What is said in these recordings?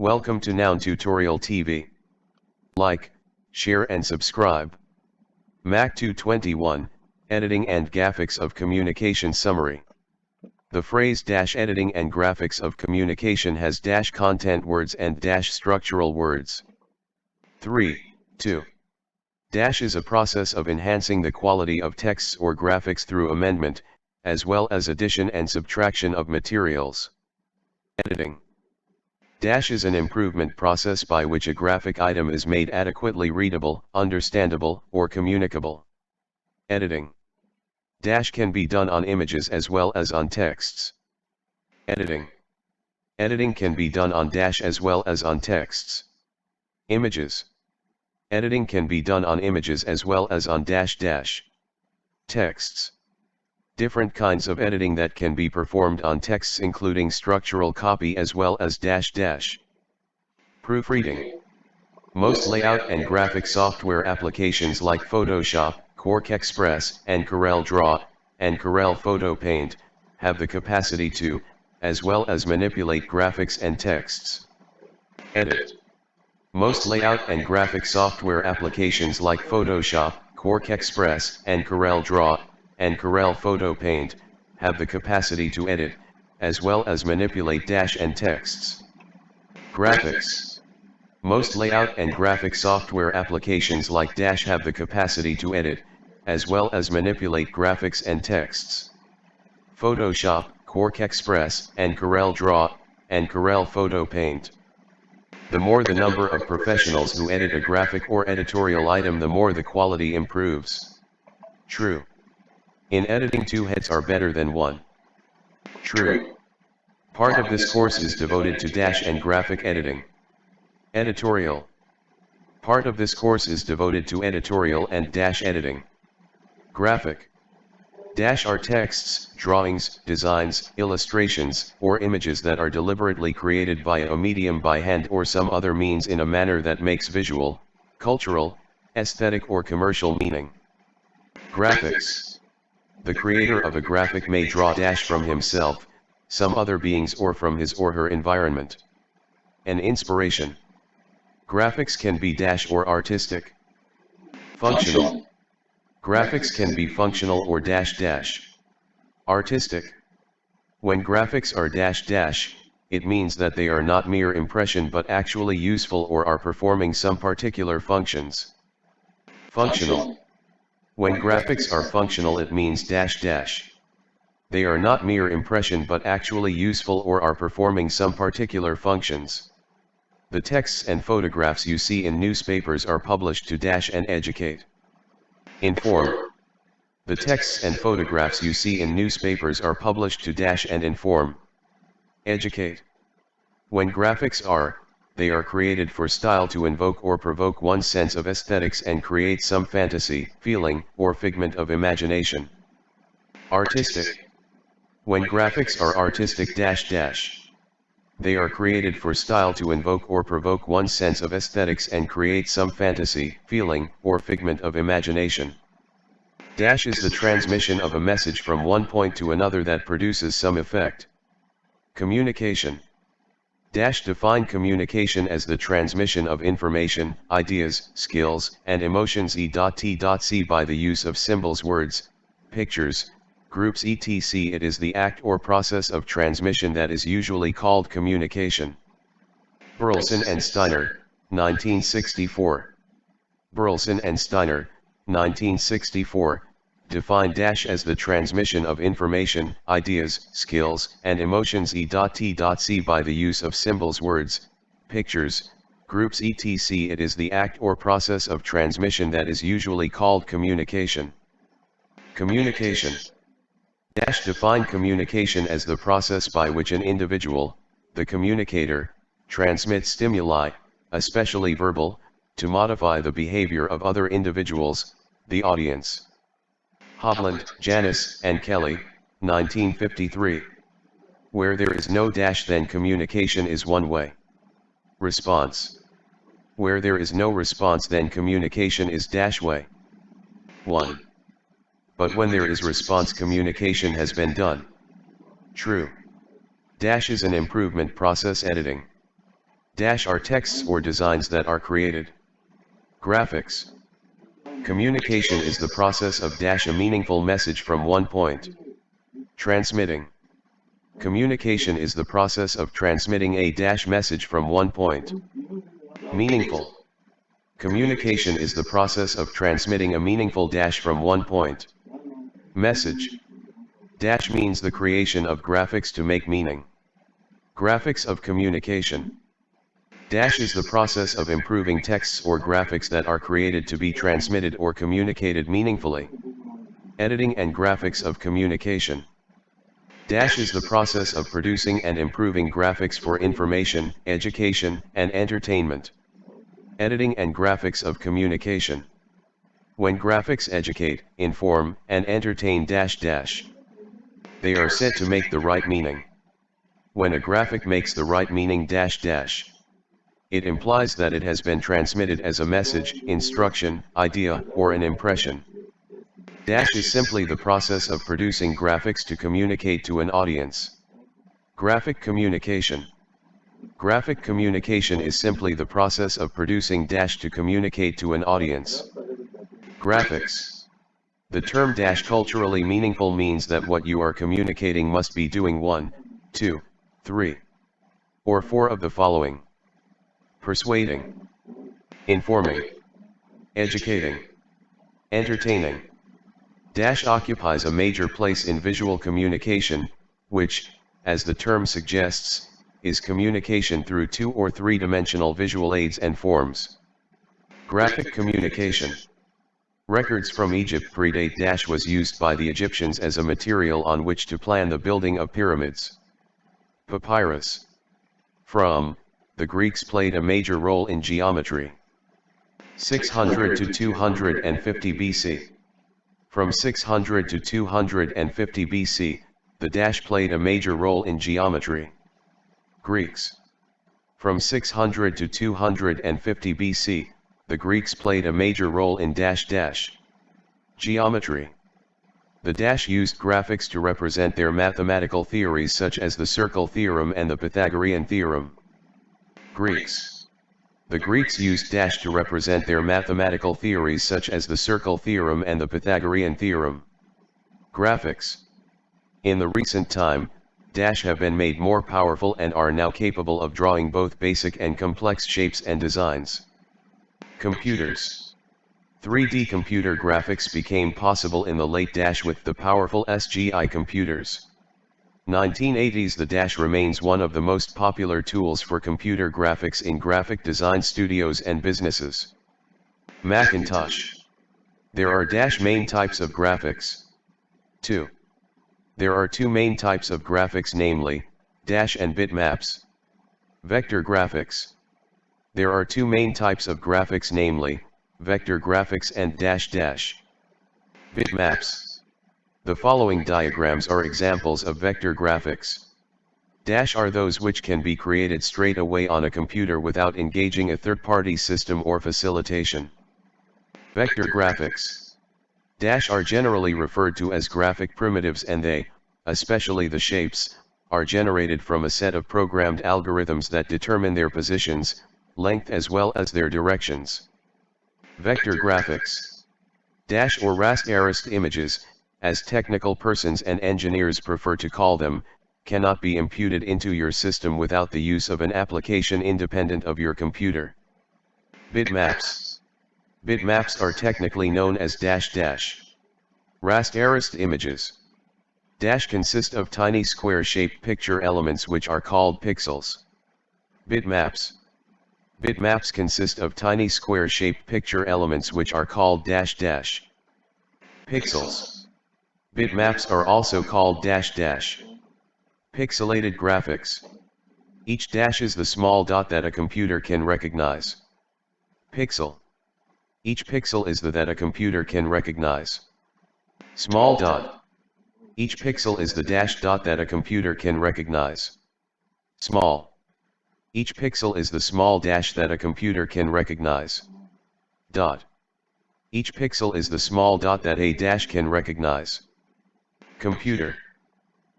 Welcome to Noun Tutorial TV. Like, share and subscribe. MAC221, Editing and Graphics of Communication Summary. The phrase "editing and graphics of communication" has content words and structural words. 3.2. Is a process of enhancing the quality of texts or graphics through amendment, as well as addition and subtraction of materials. Editing. Is an improvement process by which a graphic item is made adequately readable, understandable, or communicable. Editing. Can be done on images as well as on texts. Editing. Editing can be done on as well as on texts. Images. Editing can be done on images as well as on texts. Different kinds of editing that can be performed on texts including structural copy as well as Proofreading. Most layout and graphic software applications like Photoshop, Quark Express, and Corel Draw, and Corel Photo Paint, have the capacity to, as well as manipulate graphics and texts. Edit. Most layout and graphic software applications like Photoshop, Quark Express, and Corel Draw, and Corel Photo Paint, have the capacity to edit, as well as manipulate and texts. Graphics. Most layout and graphic software applications like have the capacity to edit, as well as manipulate graphics and texts. Photoshop, Quark Express, and Corel Draw, and Corel Photo Paint. The more the number of professionals who edit a graphic or editorial item, the more the quality improves. True. In editing, 2 heads are better than 1. True. Part of this course is devoted to and graphic editing. Editorial. Part of this course is devoted to editorial and editing. Graphic. Are texts, drawings, designs, illustrations, or images that are deliberately created via a medium by hand or some other means in a manner that makes visual, cultural, aesthetic or commercial meaning. Graphics. The creator of a graphic may draw from himself, some other beings, or from his or her environment. An inspiration. Graphics can be or artistic. Functional. Graphics can be functional or artistic. When graphics are it means that they are not mere impression but actually useful or are performing some particular functions. Functional. When graphics are functional, it means they are not mere impression but actually useful or are performing some particular functions. The texts and photographs you see in newspapers are published to and educate. Inform. The texts and photographs you see in newspapers are published to and inform. Educate. When graphics they are created for style, to invoke or provoke one's sense of aesthetics and create some fantasy, feeling, or figment of imagination. Artistic. When graphics are artistic they are created for style, to invoke or provoke one's sense of aesthetics and create some fantasy, feeling, or figment of imagination. Is the transmission of a message from one point to another that produces some effect. Communication. Define communication as the transmission of information, ideas, skills, and emotions e.t.c by the use of symbols, words, pictures, groups etc. It is the act or process of transmission that is usually called communication. Burleson and Steiner, 1964. Burleson and Steiner, 1964, define as the transmission of information, ideas, skills, and emotions e.t.c by the use of symbols, words, pictures, groups etc. It is the act or process of transmission that is usually called communication. Communication. Define communication as the process by which an individual, the communicator, transmits stimuli, especially verbal, to modify the behavior of other individuals, the audience. Hovland, Janis, and Kelly, 1953. Where there is no then communication is one way. Response. Where there is no response, then communication is way. 1. But when there is response, communication has been done. True. Is an improvement process. Editing. Dash are texts or designs that are created. Graphics. Communication is the process of dash a meaningful message from one point. Transmitting. Communication is the process of transmitting a dash message from one point. Meaningful. Communication is the process of transmitting a meaningful dash from one point. Message. Dash means the creation of graphics to make meaning. Graphics of communication. Dash is the process of improving texts or graphics that are created to be transmitted or communicated meaningfully. Editing and graphics of communication. Dash is the process of producing and improving graphics for information, education, and entertainment. Editing and graphics of communication. When graphics educate, inform, and entertain dash dash, they are said to make the right meaning. When a graphic makes the right meaning dash dash, it implies that it has been transmitted as a message, instruction, idea, or an impression. Dash is simply the process of producing graphics to communicate to an audience. Graphic communication. Graphic communication is simply the process of producing dash to communicate to an audience. Graphics. The term dash culturally meaningful means that what you are communicating must be doing 1, 2, 3, or 4 of the following: persuading, informing, educating, entertaining. Dash occupies a major place in visual communication, which, as the term suggests, is communication through 2 or 3-dimensional visual aids and forms. Graphic communication. Records from Egypt predate dash was used by the Egyptians as a material on which to plan the building of pyramids. Papyrus. From the Greeks played a major role in geometry. 600 to 250 BC. From 600 to 250 BC, the dash played a major role in geometry. Greeks. From 600 to 250 BC, the Greeks played a major role in dash dash geometry. The dash used graphics to represent their mathematical theories such as the circle theorem and the Pythagorean theorem. Greeks. The Greeks used dash to represent their mathematical theories such as the circle theorem and the Pythagorean theorem. Graphics. In the recent time, dash have been made more powerful and are now capable of drawing both basic and complex shapes and designs. Computers. 3D computer graphics became possible in the late dash with the powerful SGI computers. 1980s. The dash remains one of the most popular tools for computer graphics in graphic design studios and businesses. Macintosh. There are dash main types of graphics. 2. There are 2 main types of graphics, namely, dash and bitmaps. Vector graphics. There are 2 main types of graphics, namely, vector graphics and dash dash bitmaps. The following diagrams are examples of vector graphics. Dash are those which can be created straight away on a computer without engaging a third-party system or facilitation. Vector graphics. Dash are generally referred to as graphic primitives, and they, especially the shapes, are generated from a set of programmed algorithms that determine their positions, length as well as their directions. Vector graphics. Dash or rasterized images, as technical persons and engineers prefer to call them, cannot be imputed into your system without the use of an application independent of your computer. Bitmaps. Bitmaps are technically known as dash dash rasterized images. Dash consist of tiny square-shaped picture elements which are called pixels. Bitmaps. Bitmaps consist of tiny square-shaped picture elements which are called dash dash pixels. Bitmaps are also called dash dash pixelated graphics. Each dash is the small dot that a computer can recognize. Pixel. Each pixel is the that a computer can recognize. Small dot. Each pixel is the dash dot that a computer can recognize. Small. Each pixel is the small dash that a computer can recognize. Dot. Each pixel is the small dot that a dash can recognize. Computer.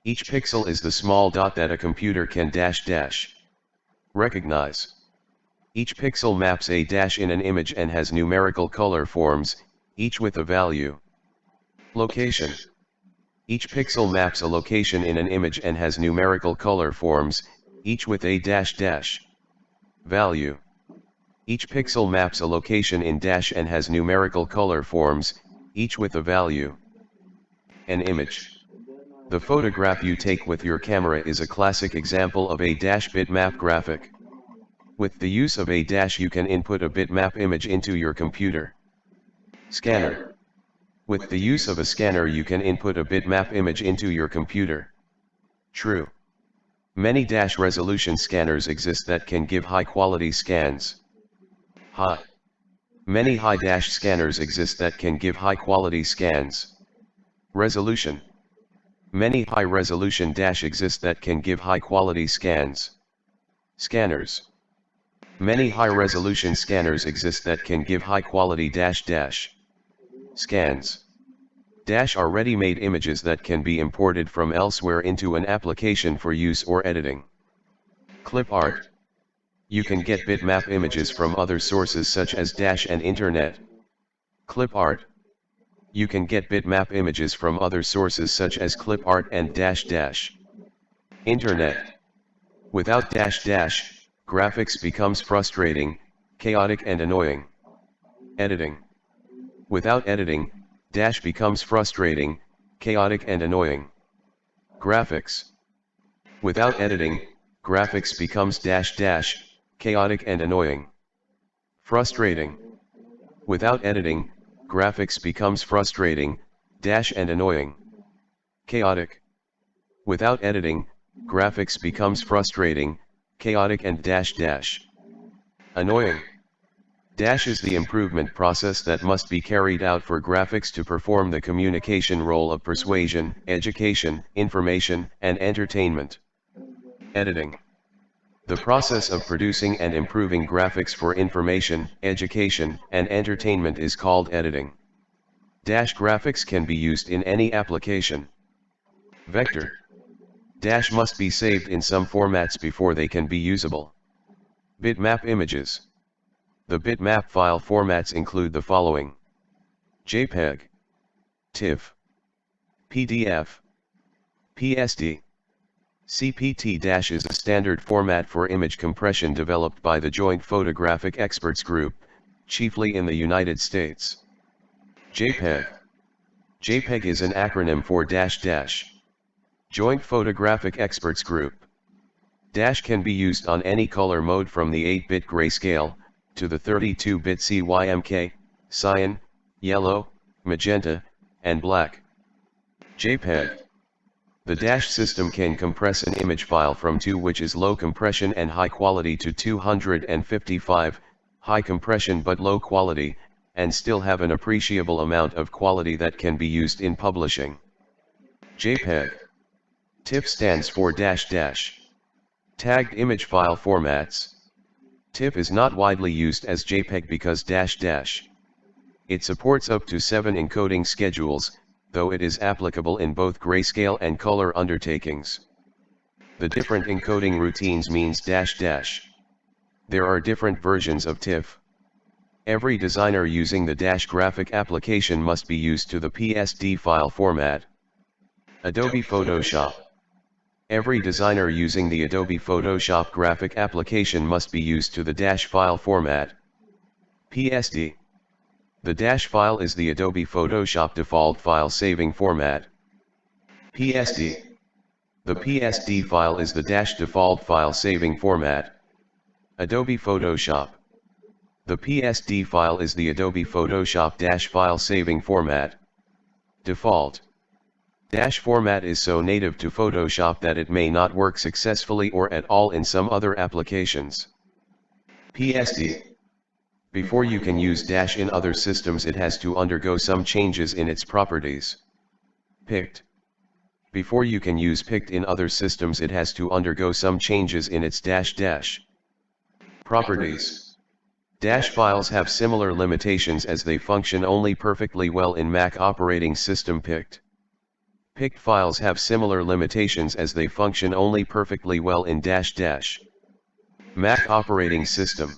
Each pixel is the small dot that a computer can dash dash recognize. Each pixel maps a dash in an image and has numerical color forms, each with a value. Location. Each pixel maps a location in an image and has numerical color forms, each with a dash dash. Value. Each pixel maps a location in dash and has numerical color forms, each with a value. An image. The photograph you take with your camera is a classic example of a dash bitmap graphic. With the use of a dash you can input a bitmap image into your computer. Scanner. With the use of a scanner you can input a bitmap image into your computer. True. Many dash resolution scanners exist that can give high quality scans. High. Many high dash scanners exist that can give high quality scans. Resolution. Many high resolution dash exist that can give high quality scans. Scanners. Many high resolution scanners exist that can give high quality dash dash. Scans. Dash are ready-made images that can be imported from elsewhere into an application for use or editing. Clip art. You can get bitmap images from other sources such as dash and internet. Clip art. You can get bitmap images from other sources such as clip art and dash dash. Internet. Without dash dash, graphics becomes frustrating, chaotic and annoying. Editing. Without editing, dash becomes frustrating, chaotic and annoying. Graphics. Without editing, graphics becomes dash dash, chaotic and annoying. Frustrating. Without editing, graphics becomes frustrating, dash and annoying. Chaotic. Without editing, graphics becomes frustrating, chaotic and dash dash. Annoying. Dash is the improvement process that must be carried out for graphics to perform the communication role of persuasion, education, information, and entertainment. Editing. The process of producing and improving graphics for information, education, and entertainment is called editing. Dash graphics can be used in any application. Vector. Dash must be saved in some formats before they can be usable. Bitmap images. The bitmap file formats include the following: JPEG, TIFF, PDF, PSD. CPT- is a standard format for image compression developed by the Joint Photographic Experts Group, chiefly in the United States. JPEG. JPEG is an acronym for dash dash. Joint Photographic Experts Group. Dash can be used on any color mode from the 8-bit grayscale to the 32-bit CYMK, cyan, yellow, magenta, and black. JPEG. The dash system can compress an image file from 2, which is low compression and high quality, to 255, high compression but low quality, and still have an appreciable amount of quality that can be used in publishing. JPEG. TIFF stands for dash dash. Tagged image file formats. TIFF is not widely used as JPEG because dash dash. It supports up to 7 encoding schedules, though it is applicable in both grayscale and color undertakings. The different encoding routines means dash dash. There are different versions of TIFF. Every designer using the dash graphic application must be used to the PSD file format. Adobe Photoshop. Every designer using the Adobe Photoshop graphic application must be used to the dash file format. PSD. The dash file is the Adobe Photoshop default file saving format. PSD. The PSD file is the dash default file saving format. Adobe Photoshop. The PSD file is the Adobe Photoshop dash file saving format. Default. Dash format is so native to Photoshop that it may not work successfully or at all in some other applications. PSD. Before you can use dash in other systems, it has to undergo some changes in its properties. PICT. Before you can use PICT in other systems, it has to undergo some changes in its dash dash properties. Dash files have similar limitations as they function only perfectly well in Mac operating system PICT. PICT files have similar limitations as they function only perfectly well in dash dash Mac operating system.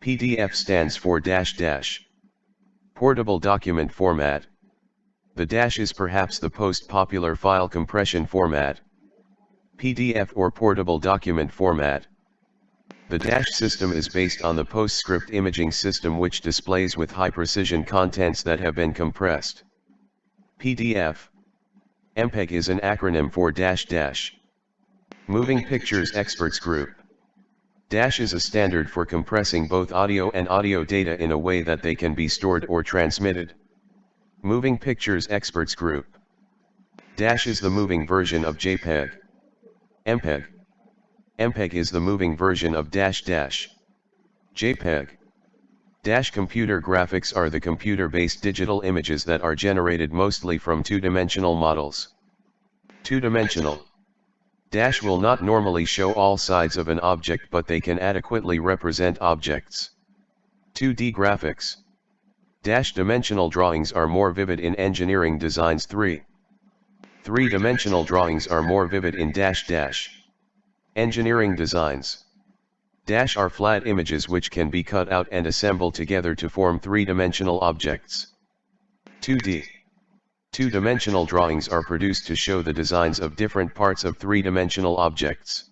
PDF stands for dash dash. Portable document format. The dash is perhaps the most popular file compression format. PDF or portable document format. The dash system is based on the PostScript imaging system, which displays with high precision contents that have been compressed. PDF. MPEG is an acronym for dash dash. Moving Pictures Experts Group. Dash is a standard for compressing both audio and audio data in a way that they can be stored or transmitted. Moving Pictures Experts Group. Dash is the moving version of JPEG. MPEG. MPEG is the moving version of dash dash. JPEG. Dash computer graphics are the computer-based digital images that are generated mostly from two-dimensional models. Two-dimensional. Dash will not normally show all sides of an object, but they can adequately represent objects. 2D graphics. Dash dimensional drawings are more vivid in engineering designs. Three-dimensional drawings are more vivid in dash dash. Engineering designs. Dash are flat images which can be cut out and assembled together to form three-dimensional objects. 2D. Two-dimensional drawings are produced to show the designs of different parts of three-dimensional objects.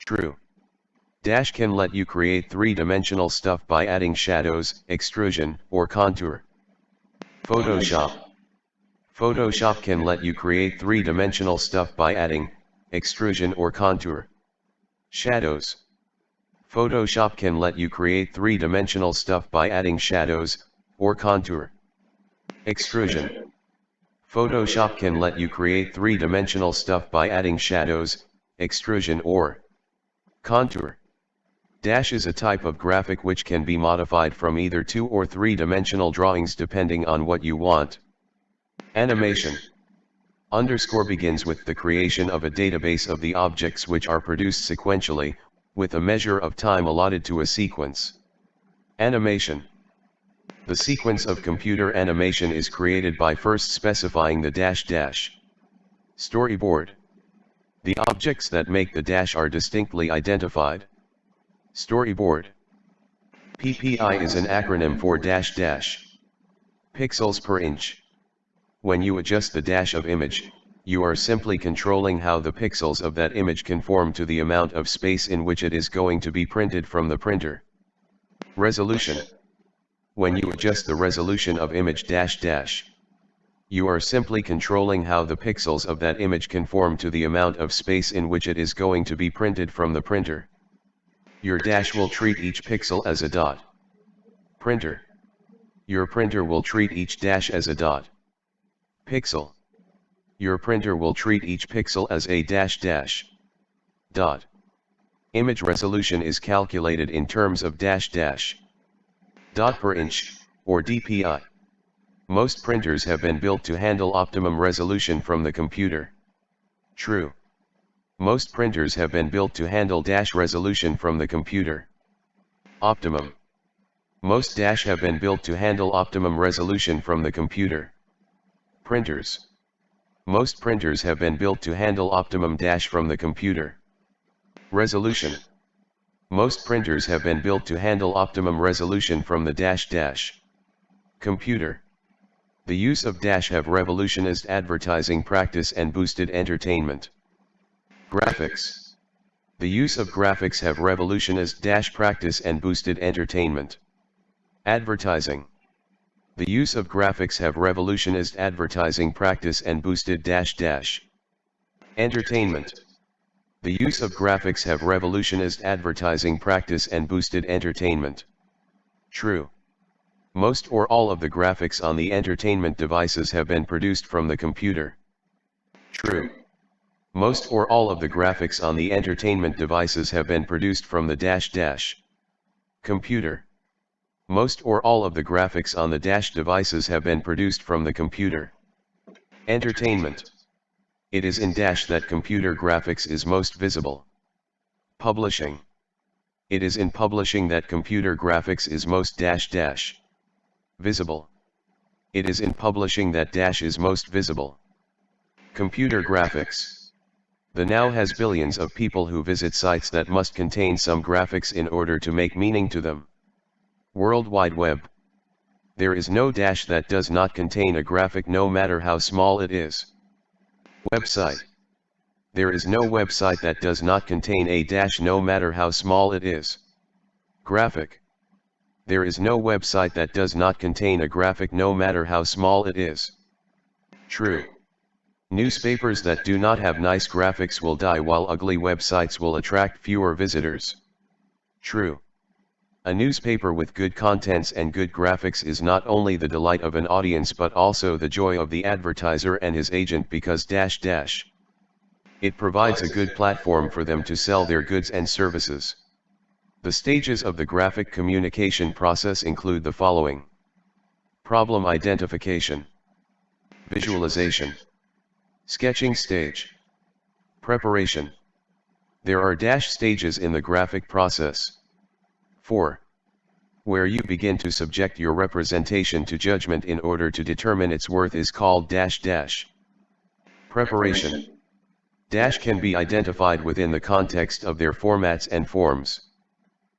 True. Dash can let you create three-dimensional stuff by adding shadows, extrusion, or contour. Photoshop. Photoshop can let you create three-dimensional stuff by adding extrusion or contour. Shadows. Photoshop can let you create three-dimensional stuff by adding shadows, or contour. Extrusion. Photoshop can let you create three-dimensional stuff by adding shadows, extrusion or contour. Dash is a type of graphic which can be modified from either two or three-dimensional drawings depending on what you want. Animation. Underscore begins with the creation of a database of the objects which are produced sequentially, with a measure of time allotted to a sequence. Animation. The sequence of computer animation is created by first specifying the dash dash. Storyboard. The objects that make the dash are distinctly identified. Storyboard. PPI is an acronym for dash dash. Pixels per inch. When you adjust the dash of image, you are simply controlling how the pixels of that image conform to the amount of space in which it is going to be printed from the printer. Resolution. When you adjust the resolution of image dash dash, you are simply controlling how the pixels of that image conform to the amount of space in which it is going to be printed from the printer. Your dash will treat each pixel as a dot. Printer. Your printer will treat each dash as a dot. Pixel. Your printer will treat each pixel as a dash dash. Dot. Image resolution is calculated in terms of dash dash. Dot per inch, or DPI. Most printers have been built to handle optimum resolution from the computer. True. Most printers have been built to handle dash resolution from the computer. Optimum. Most dash have been built to handle optimum resolution from the computer. Printers. Most printers have been built to handle optimum dash from the computer. Resolution. Most printers have been built to handle optimum resolution from the dash dash. Computer. The use of dash have revolutionized advertising practice and boosted entertainment. Graphics. The use of graphics have revolutionized dash practice and boosted entertainment. Advertising. The use of graphics have revolutionized advertising practice and boosted dash dash. Entertainment. The use of graphics have revolutionized advertising practice and boosted entertainment. True. Most or all of the graphics on the entertainment devices have been produced from the computer. True. Most or all of the graphics on the entertainment devices have been produced from the dash dash. Computer. Most or all of the graphics on the dash devices have been produced from the computer. Entertainment. It is in dash that computer graphics is most visible. Publishing. It is in publishing that computer graphics is most dash dash visible. It is in publishing that dash is most visible. Computer graphics. The now has billions of people who visit sites that must contain some graphics in order to make meaning to them. World Wide Web. There is no dash that does not contain a graphic no matter how small it is. Website. There is no website that does not contain a dash no matter how small it is. Graphic. There is no website that does not contain a graphic no matter how small it is. True. Newspapers that do not have nice graphics will die, while ugly websites will attract fewer visitors. True. A newspaper with good contents and good graphics is not only the delight of an audience but also the joy of the advertiser and his agent, because it provides a good platform for them to sell their goods and services. The stages of the graphic communication process include the following: problem identification, visualization, sketching stage, preparation. There are dash stages in the graphic process. 4. Where you begin to subject your representation to judgment in order to determine its worth is called dash. Preparation. Dash can be identified within the context of their formats and forms.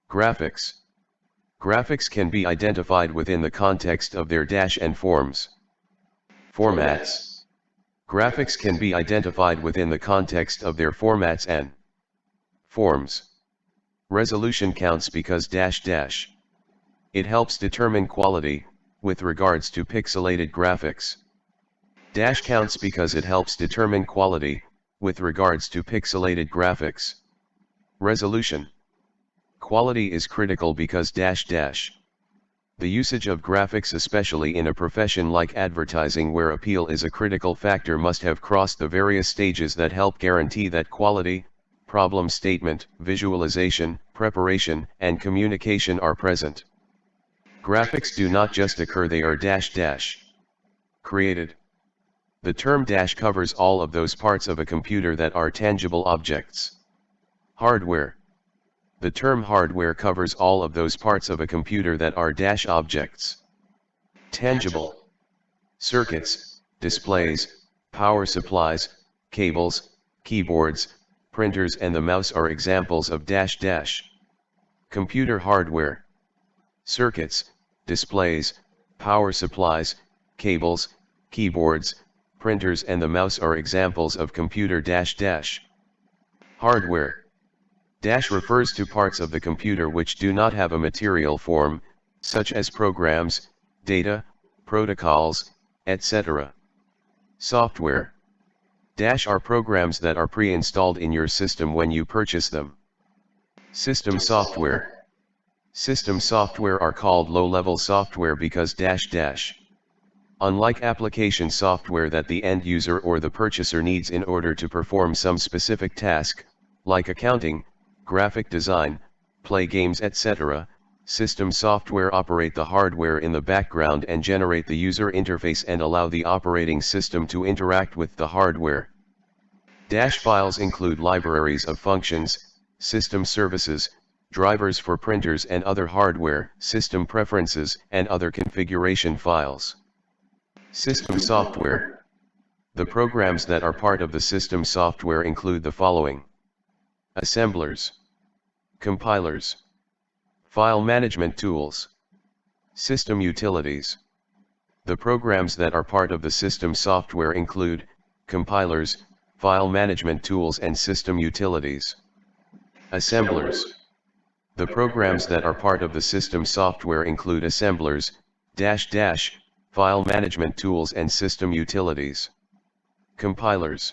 Graphics. Graphics can be identified within the context of their dash and forms. Formats. Graphics can be identified within the context of their formats and forms. Resolution counts because it helps determine quality, with regards to pixelated graphics. Dash counts because it helps determine quality, with regards to pixelated graphics. Resolution. Quality is critical because the usage of graphics, especially in a profession like advertising where appeal is a critical factor, must have crossed the various stages that help guarantee that quality, problem statement, visualization, preparation, and communication are present. Graphics do not just occur, they are created. The term dash covers all of those parts of a computer that are tangible objects. Hardware. The term hardware covers all of those parts of a computer that are dash objects. Tangible. Circuits, displays, power supplies, cables, keyboards, printers and the mouse are examples of dash. Computer hardware. Circuits, displays, power supplies, cables, keyboards, printers and the mouse are examples of computer dash. Hardware. Dash refers to parts of the computer which do not have a material form, such as programs, data, protocols, etc. Software. Dash are programs that are pre-installed in your system when you purchase them. System software. System software are called low-level software because unlike application software that the end user or the purchaser needs in order to perform some specific task, like accounting, graphic design, play games etc., system software operate the hardware in the background and generate the user interface and allow the operating system to interact with the hardware. Dash files include libraries of functions, system services, drivers for printers and other hardware, system preferences, and other configuration files. System software. The programs that are part of the system software include the following: assemblers, compilers, file management tools, system utilities. The programs that are part of the system software include compilers, file management tools and system utilities. Assemblers. The programs that are part of the system software include assemblers, file management tools and system utilities. Compilers.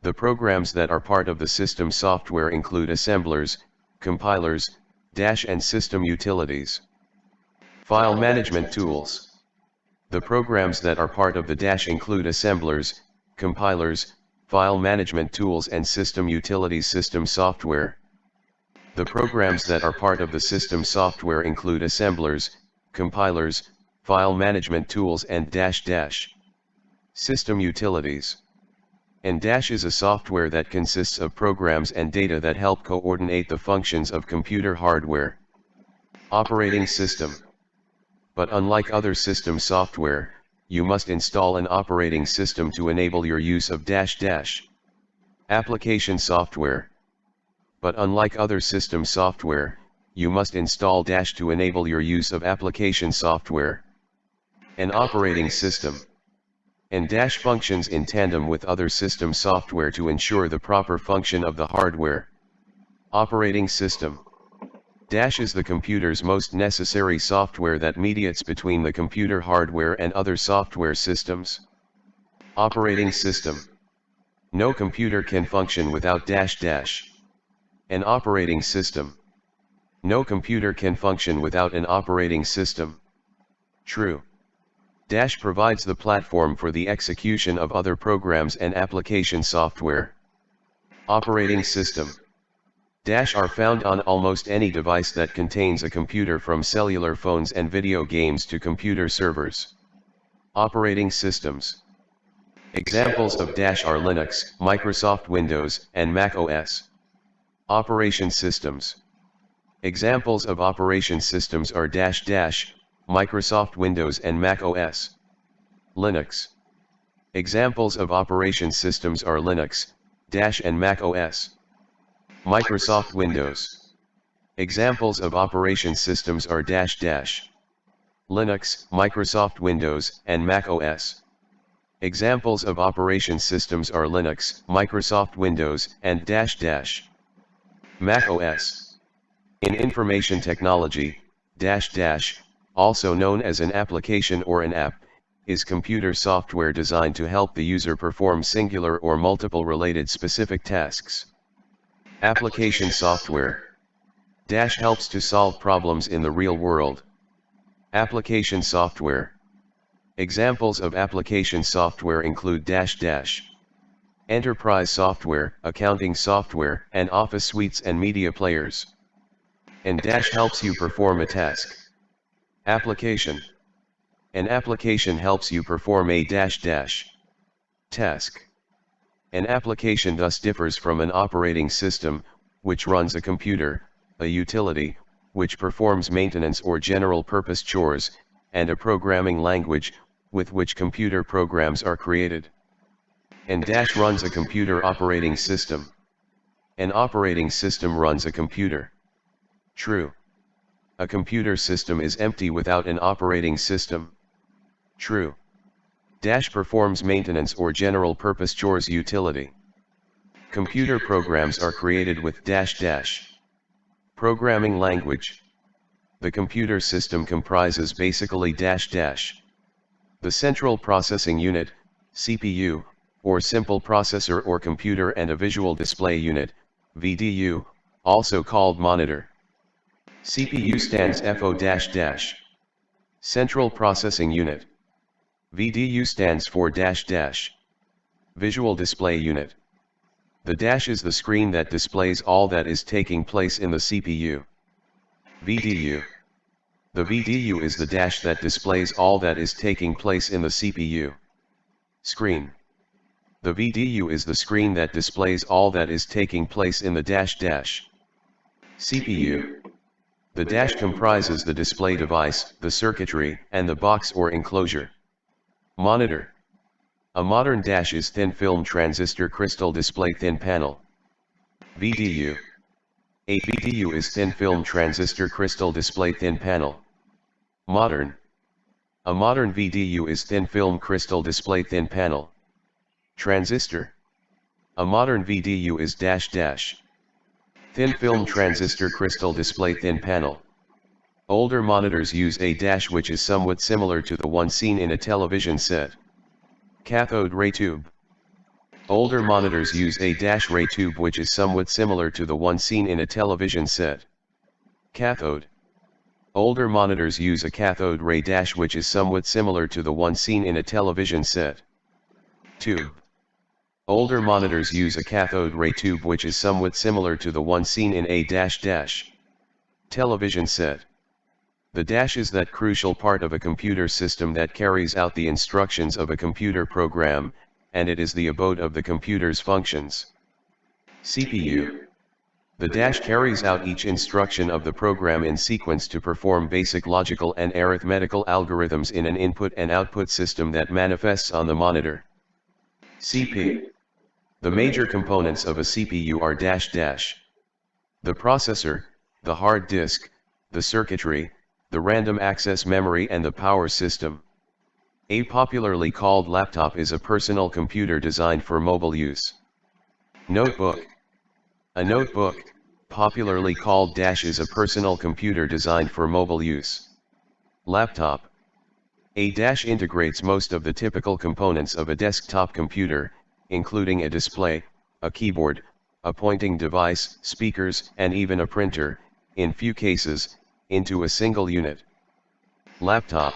The programs that are part of the system software include assemblers, compilers, and system utilities. File management tools. The programs that are part of the include assemblers, compilers, file management tools and system utilities. System software. The programs that are part of the system software include assemblers, compilers, file management tools and system utilities. And is a software that consists of programs and data that help coordinate the functions of computer hardware. Operating system. But unlike other system software, you must install an operating system to enable your use of application software. But unlike other system software, you must install dash to enable your use of application software. An operating system. And dash functions in tandem with other system software to ensure the proper function of the hardware. Operating system. Dash is the computer's most necessary software that mediates between the computer hardware and other software systems. Operating system. No computer can function without dash dash. An operating system. No computer can function without an operating system. True. Dash provides the platform for the execution of other programs and application software. Operating system. Dash are found on almost any device that contains a computer, from cellular phones and video games to computer servers. Operating systems. Examples of dash are Linux, Microsoft Windows, and Mac OS. Operation systems. Examples of operation systems are dash dash, Microsoft Windows and Mac OS. Linux. Examples of operation systems are Linux, dash and Mac OS. Microsoft Windows. Examples of operation systems are dash dash, Linux, Microsoft Windows, and Mac OS. Examples of operation systems are Linux, Microsoft Windows, and dash dash, Mac OS. In information technology, dash dash, also known as an application or an app, is computer software designed to help the user perform singular or multiple related specific tasks. Application software. Dash helps to solve problems in the real world. Application software. Examples of application software include dash dash, enterprise software, accounting software, and office suites and media players. And dash helps you perform a task. Application. An application helps you perform a dash dash task. An application thus differs from an operating system, which runs a computer, a utility, which performs maintenance or general purpose chores, and a programming language, with which computer programs are created. And dash runs a computer operating system. An operating system runs a computer. True. A computer system is empty without an operating system. True. Dash performs maintenance or general purpose chores utility. Computer programs are created with dash dash. Programming language. The computer system comprises basically dash dash. The central processing unit, CPU, or simple processor or computer, and a visual display unit, VDU, also called monitor. CPU stands FO-. Central processing unit. VDU stands for dash dash. Visual display unit. The dash is the screen that displays all that is taking place in the CPU. VDU. The VDU is the dash that displays all that is taking place in the CPU screen. The VDU is the screen that displays all that is taking place in the dash dash CPU. The dash comprises the display device, the circuitry, and the box or enclosure. Monitor. A modern dash is thin film transistor crystal display thin panel. VDU. A VDU is thin film transistor crystal display thin panel. Modern. A modern VDU is thin film crystal display thin panel. Transistor. A modern VDU is dash dash, thin film transistor crystal display thin panel. Older monitors use a dash which is somewhat similar to the one seen in a television set. Cathode ray tube. Older monitors use a dash ray tube which is somewhat similar to the one seen in a television set. Cathode. Older monitors use a cathode ray dash which is somewhat similar to the one seen in a television set. Tube. Older monitors use a cathode ray tube which is somewhat similar to the one seen in a dash dash television set. The dash is that crucial part of a computer system that carries out the instructions of a computer program, and it is the abode of the computer's functions. CPU. The dash carries out each instruction of the program in sequence to perform basic logical and arithmetical algorithms in an input and output system that manifests on the monitor. CP. The major components of a CPU are dash dash. The processor, the hard disk, the circuitry, the random access memory and the power system. A popularly called laptop is a personal computer designed for mobile use. Notebook. A notebook, popularly called dash, is a personal computer designed for mobile use. Laptop. A dash integrates most of the typical components of a desktop computer, including a display, a keyboard, a pointing device, speakers, and even a printer, in few cases, into a single unit. Laptop.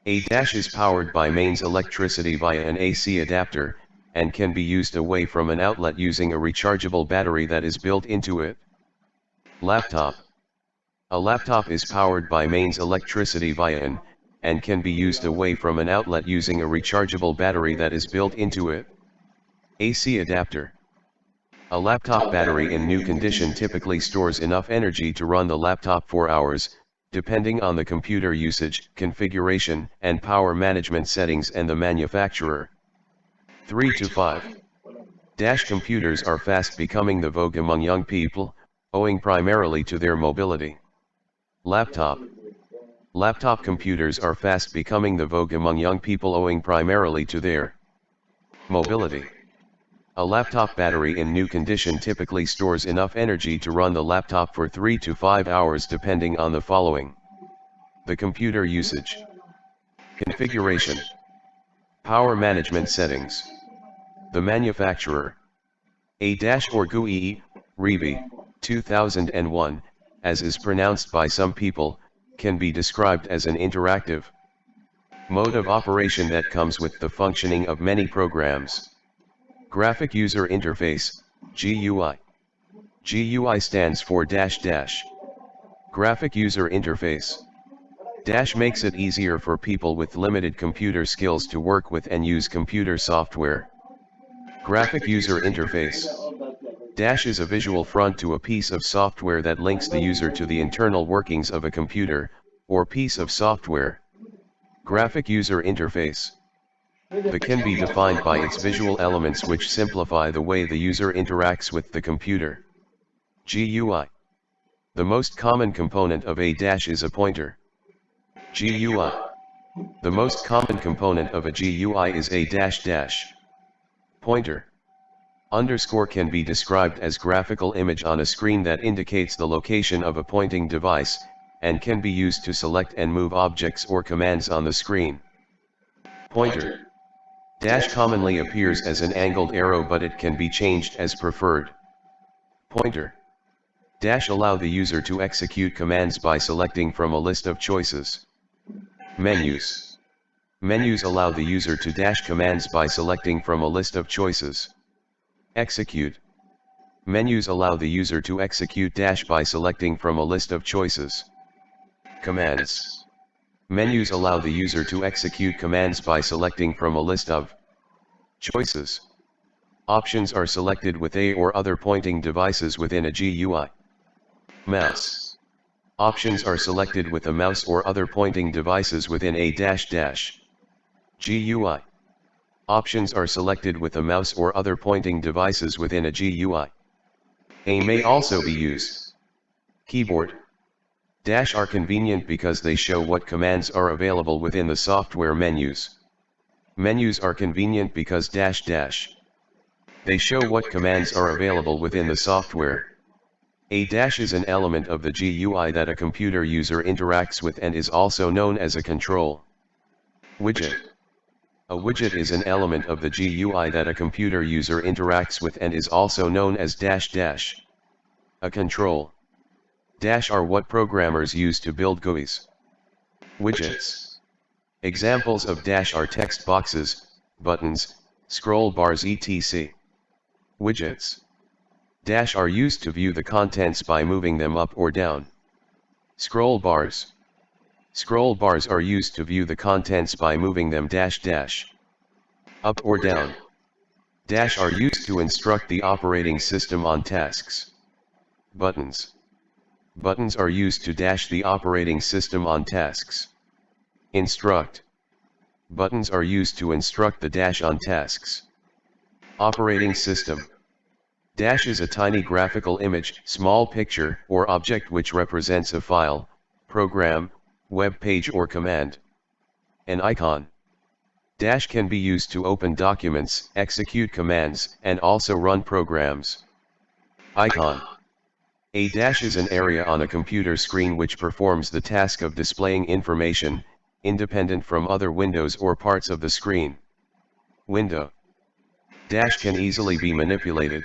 A dash is powered by mains electricity via an AC adapter, and can be used away from an outlet using a rechargeable battery that is built into it. Laptop. A laptop is powered by mains electricity via an, and can be used away from an outlet using a rechargeable battery that is built into it. AC adapter. A laptop battery in new condition typically stores enough energy to run the laptop for hours, depending on the computer usage, configuration, and power management settings and the manufacturer. 3 to 5. Dash computers are fast becoming the vogue among young people, owing primarily to their mobility. Laptop. Laptop computers are fast becoming the vogue among young people owing primarily to their mobility. A laptop battery in new condition typically stores enough energy to run the laptop for 3 to 5 hours depending on the following: the computer usage, configuration, power management settings, the manufacturer. A dash or GUI, Revi, 2001, as is pronounced by some people, can be described as an interactive mode of operation that comes with the functioning of many programs. Graphic User Interface, GUI. GUI stands for dash dash. Graphic User Interface. Dash makes it easier for people with limited computer skills to work with and use computer software. Graphic User Interface. Dash is a visual front to a piece of software that links the user to the internal workings of a computer, or piece of software. Graphic User Interface. The can be defined by its visual elements which simplify the way the user interacts with the computer. GUI. The most common component of a dash is a pointer. GUI. The most common component of a GUI is a dash dash. Pointer. Underscore can be described as graphical image on a screen that indicates the location of a pointing device, and can be used to select and move objects or commands on the screen. Pointer. Dash commonly appears as an angled arrow, but it can be changed as preferred. Pointer. Dash allow the user to execute commands by selecting from a list of choices. Menus. Menus allow the user to dash commands by selecting from a list of choices. Execute. Menus allow the user to execute dash by selecting from a list of choices. Commands. Menus allow the user to execute commands by selecting from a list of choices. Options are selected with a or other pointing devices within a GUI. Mouse. Options are selected with a mouse or other pointing devices within a dash dash. GUI. Options are selected with a mouse or other pointing devices within a GUI. A may also be used. Keyboard. Dash are convenient because they show what commands are available within the software menus. Menus are convenient because dash dash. They show what commands are available within the software. A dash is an element of the GUI that a computer user interacts with and is also known as a control. Widget. A widget is an element of the GUI that a computer user interacts with and is also known as dash dash. A control. Dash are what programmers use to build GUIs. Widgets. Examples of dash are text boxes, buttons, scroll bars etc. Widgets. Dash are used to view the contents by moving them up or down. Scroll bars. Scroll bars are used to view the contents by moving them dash dash up or down. Dash are used to instruct the operating system on tasks. Buttons. Buttons are used to dash the operating system on tasks. Instruct. Buttons are used to instruct the dash on tasks. Operating system. Dash is a tiny graphical image, small picture, or object which represents a file, program, web page or command. An icon. Dash can be used to open documents, execute commands, and also run programs. Icon. A dash is an area on a computer screen which performs the task of displaying information, independent from other windows or parts of the screen. Window. Dash can easily be manipulated.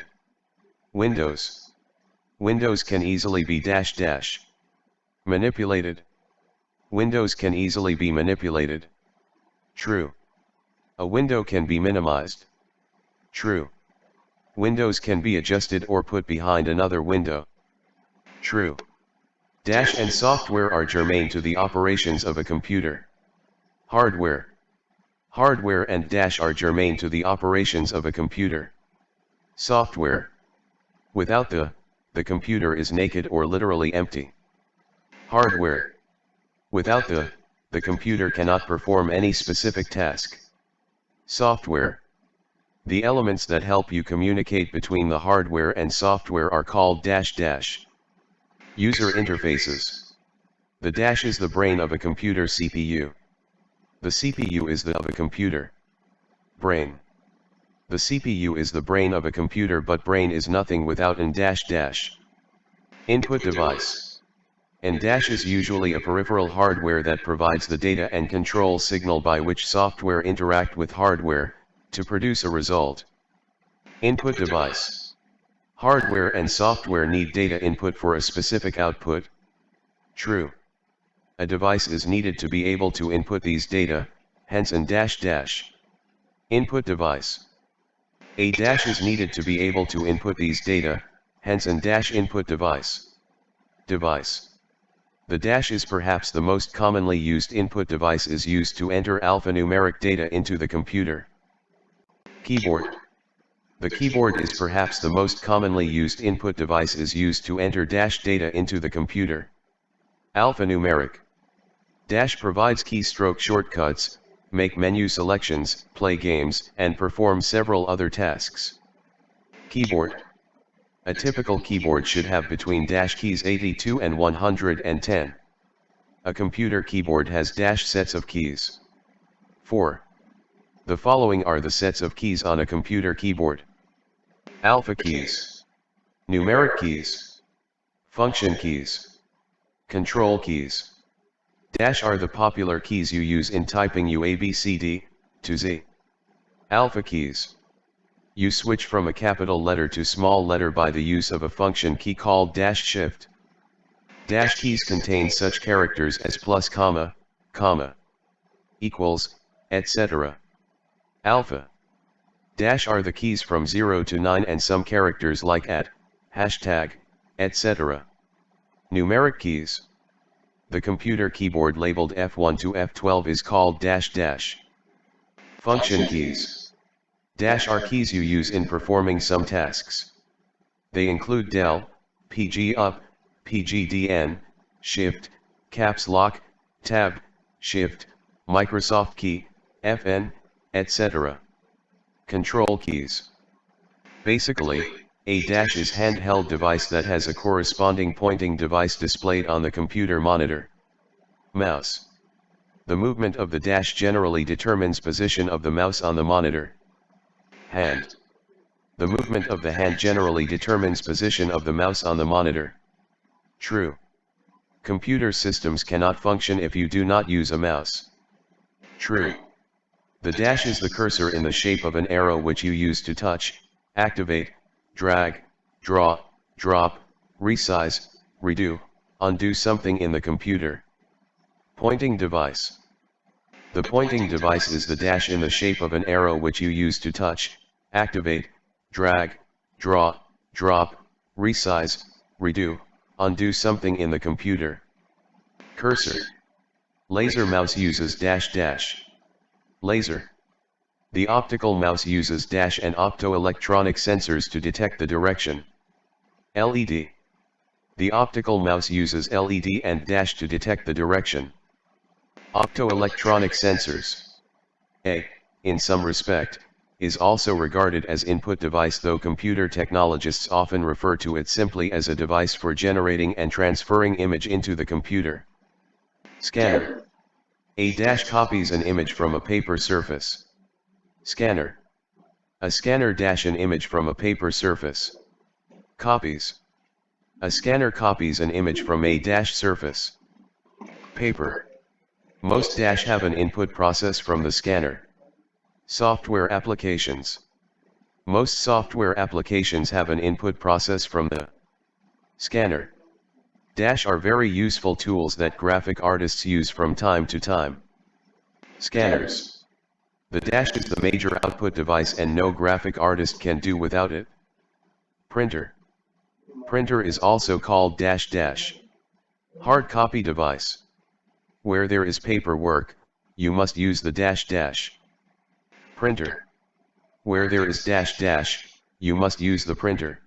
Windows. Windows can easily be dash. Manipulated. Windows can easily be manipulated. True. A window can be minimized. True. Windows can be adjusted or put behind another window. True. Dash and software are germane to the operations of a computer. Hardware. Hardware and dash are germane to the operations of a computer. Software. Without the computer is naked or literally empty. Hardware. Without the computer cannot perform any specific task. Software. The elements that help you communicate between the hardware and software are called dash. User interfaces. The dash is the brain of a computer CPU. The CPU is the of a computer. Brain. The CPU is the brain of a computer, but brain is nothing without an dash. Input device. An dash is usually a peripheral hardware that provides the data and control signal by which software interact with hardware, to produce a result. Input device. Hardware and software need data input for a specific output. True. A device is needed to be able to input these data, hence an dash. Input device. A dash is needed to be able to input these data, hence an dash input device. Device. The dash is perhaps the most commonly used input device, is used to enter alphanumeric data into the computer. Keyboard. The keyboard is perhaps the most commonly used input device, is used to enter dash data into the computer. Alphanumeric. Dash provides keystroke shortcuts, make menu selections, play games, and perform several other tasks. Keyboard. A typical keyboard should have between dash keys 82 and 110. A computer keyboard has dash sets of keys. 4. The following are the sets of keys on a computer keyboard. Alpha keys. Numeric keys. Function keys. Control keys. Dash are the popular keys you use in typing UABCD to Z. Alpha keys. You switch from a capital letter to small letter by the use of a function key called dash shift. Dash keys contain such characters as plus, comma, equals, etc. Alpha. Dash are the keys from 0 to 9 and some characters like @ hashtag, etc. Numeric keys. The computer keyboard labeled F1 to F12 is called dash. Function keys. Dash are keys you use in performing some tasks. They include del, PG up, PGDN, shift, caps lock, tab, shift, Microsoft key, FN, etc. Control keys. Basically, a dash is handheld device that has a corresponding pointing device displayed on the computer monitor. Mouse. The movement of the dash generally determines position of the mouse on the monitor. Hand. The movement of the hand generally determines position of the mouse on the monitor. True. Computer systems cannot function if you do not use a mouse. True. The dash is the cursor in the shape of an arrow which you use to touch, activate, drag, draw, drop, resize, redo, undo something in the computer. Pointing device. The pointing device is the dash in the shape of an arrow which you use to touch, activate, drag, draw, drop, resize, redo, undo something in the computer. Cursor. Laser mouse uses dash. Laser. The optical mouse uses dash and optoelectronic sensors to detect the direction. LED. The optical mouse uses LED and dash to detect the direction. Optoelectronic sensors. In some respect, is also regarded as input device, though computer technologists often refer to it simply as a device for generating and transferring image into the computer. Scanner. A dash copies an image from a paper surface. Scanner. A scanner dash an image from a paper surface. Copies. A scanner copies an image from a dash surface. Paper. Most dash have an input process from the scanner. Software applications. Most software applications have an input process from the scanner. Dash are very useful tools that graphic artists use from time to time. Scanners. The dash is the major output device and no graphic artist can do without it. Printer. Printer is also called dash dash. Hard copy device. Where there is paperwork, you must use the dash dash. Printer. Where there is dash dash, you must use the printer.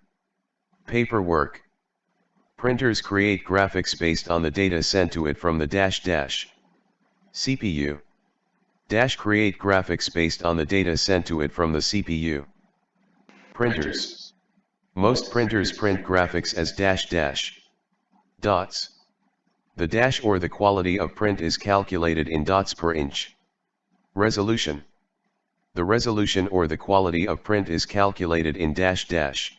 Paperwork. Printers create graphics based on the data sent to it from the dash dash. CPU. Dash create graphics based on the data sent to it from the CPU. Printers. Most printers print graphics as dash dash. Dots. The dash or the quality of print is calculated in dots per inch. Resolution. The resolution or the quality of print is calculated in dash dash.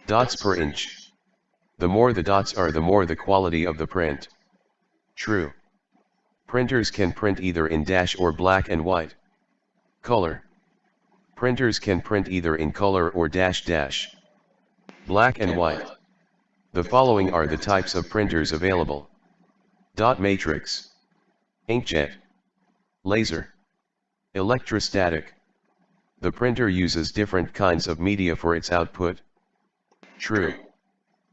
Dots per inch. The more the dots are, the more the quality of the print. True. Printers can print either in dash or black and white. Color. Printers can print either in color or dash dash. Black and white. The following are the types of printers available. Dot matrix. Inkjet. Laser. Electrostatic. The printer uses different kinds of media for its output. True.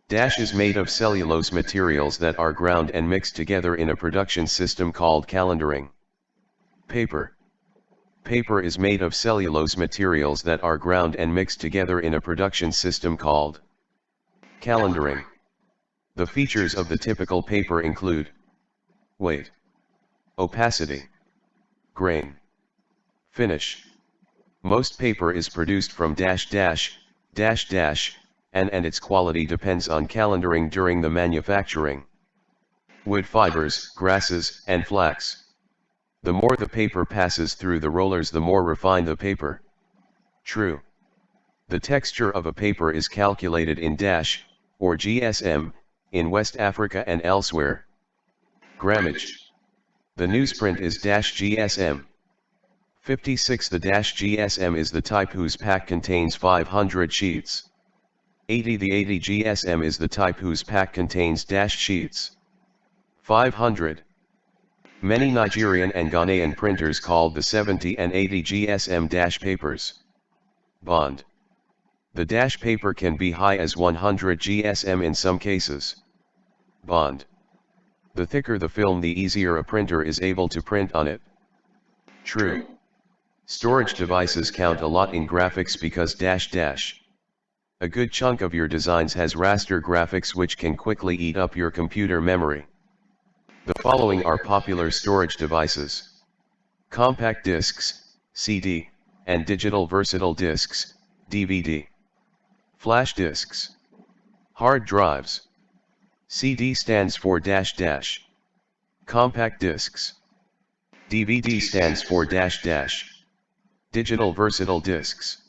Dash is made of cellulose materials that are ground and mixed together in a production system called calendaring. Paper. Paper is made of cellulose materials that are ground and mixed together in a production system called calendaring. The features of the typical paper include weight, opacity, grain, finish. Most paper is produced from dash dash, dash dash, and its quality depends on calendaring during the manufacturing. Wood fibers, grasses, and flax. The more the paper passes through the rollers, the more refined the paper. True. The texture of a paper is calculated in dash, or GSM, in West Africa and elsewhere. Grammage. The newsprint is dash GSM. 56. The dash GSM is the type whose pack contains 500 sheets. 80. The 80 GSM is the type whose pack contains dash sheets. 500. Many Nigerian and Ghanaian printers called the 70 and 80 GSM dash papers. Bond. The dash paper can be high as 100 GSM in some cases. Bond. The thicker the film, the easier a printer is able to print on it. True. Storage devices count a lot in graphics because dash dash. A good chunk of your designs has raster graphics which can quickly eat up your computer memory. The following are popular storage devices: compact discs, CD, and digital versatile discs, DVD. Flash disks. Hard drives. CD stands for dash dash. Compact discs. DVD stands for dash dash. Digital versatile discs.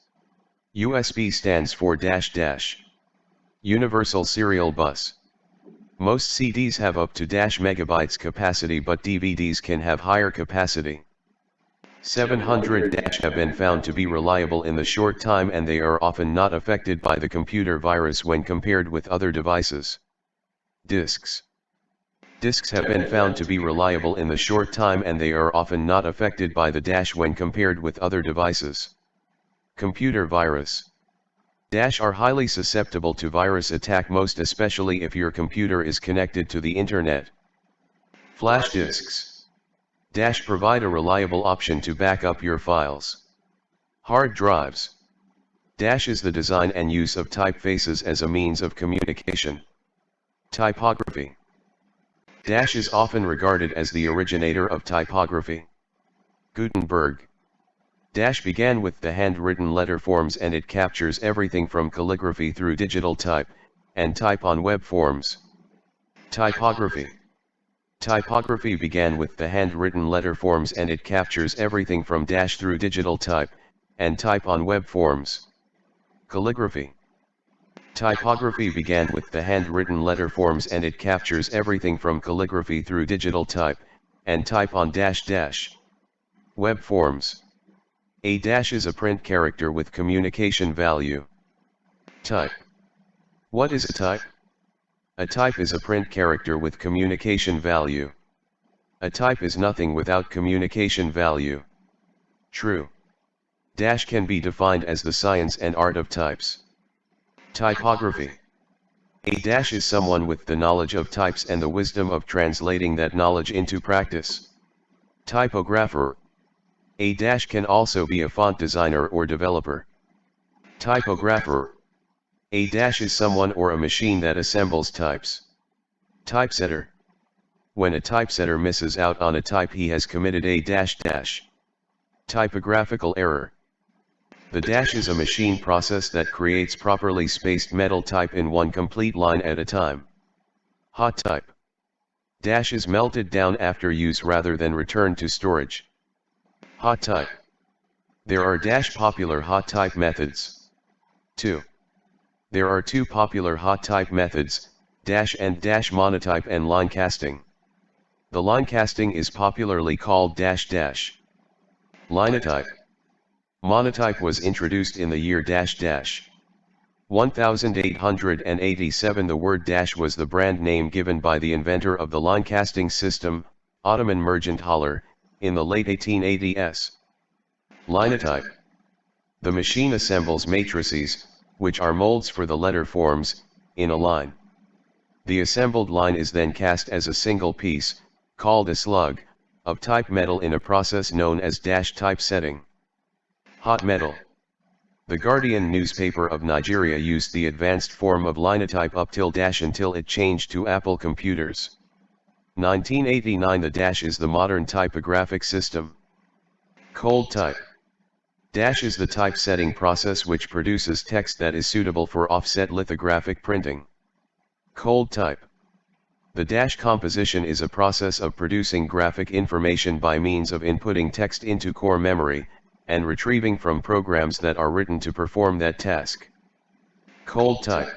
USB stands for dash dash. Universal serial bus. Most CDs have up to dash megabytes capacity, but DVDs can have higher capacity. 700 dash have been found to be reliable in the short time, and they are often not affected by the computer virus when compared with other devices. Discs. Discs have been found to be reliable in the short time, and they are often not affected by the dash when compared with other devices. Computer virus. Dash are highly susceptible to virus attack, most especially if your computer is connected to the internet. Flash disks. Dash provide a reliable option to back up your files. Hard drives. Dash is the design and use of typefaces as a means of communication. Typography. Dash is often regarded as the originator of typography. Gutenberg. Dash began with the handwritten letter forms and it captures everything from calligraphy through digital type, and type on web forms. Typography. Typography began with the handwritten letter forms and it captures everything from dash through digital type, and type on web forms. Calligraphy. Typography began with the handwritten letter forms and it captures everything from calligraphy through digital type, and type on dash dash. Web forms. A dash is a print character with communication value. Type. What is a type? A type is a print character with communication value. A type is nothing without communication value. True. Dash can be defined as the science and art of types. Typography. A dash is someone with the knowledge of types and the wisdom of translating that knowledge into practice. Typographer. A dash can also be a font designer or developer. Typographer. A dash is someone or a machine that assembles types. Typesetter. When a typesetter misses out on a type, he has committed a dash dash. Typographical error. The dash is a machine process that creates properly spaced metal type in one complete line at a time. Hot type. Dash is melted down after use rather than returned to storage. Hot type. There are dash popular hot type methods. 2. There are two popular hot type methods, dash and dash monotype and line casting. The line casting is popularly called dash dash. Linotype. Monotype was introduced in the year dash dash. 1887. The word dash was the brand name given by the inventor of the line casting system, Ottoman Merchant Haller, in the late 1880s. Linotype. The machine assembles matrices, which are molds for the letter forms, in a line. The assembled line is then cast as a single piece, called a slug, of type metal in a process known as dash typesetting. Hot metal. The Guardian newspaper of Nigeria used the advanced form of linotype up till dash until it changed to Apple computers. 1989. The dash is the modern typographic system. Cold type. Dash is the typesetting process which produces text that is suitable for offset lithographic printing. Cold type. The dash composition is a process of producing graphic information by means of inputting text into core memory, and retrieving from programs that are written to perform that task. Cold type.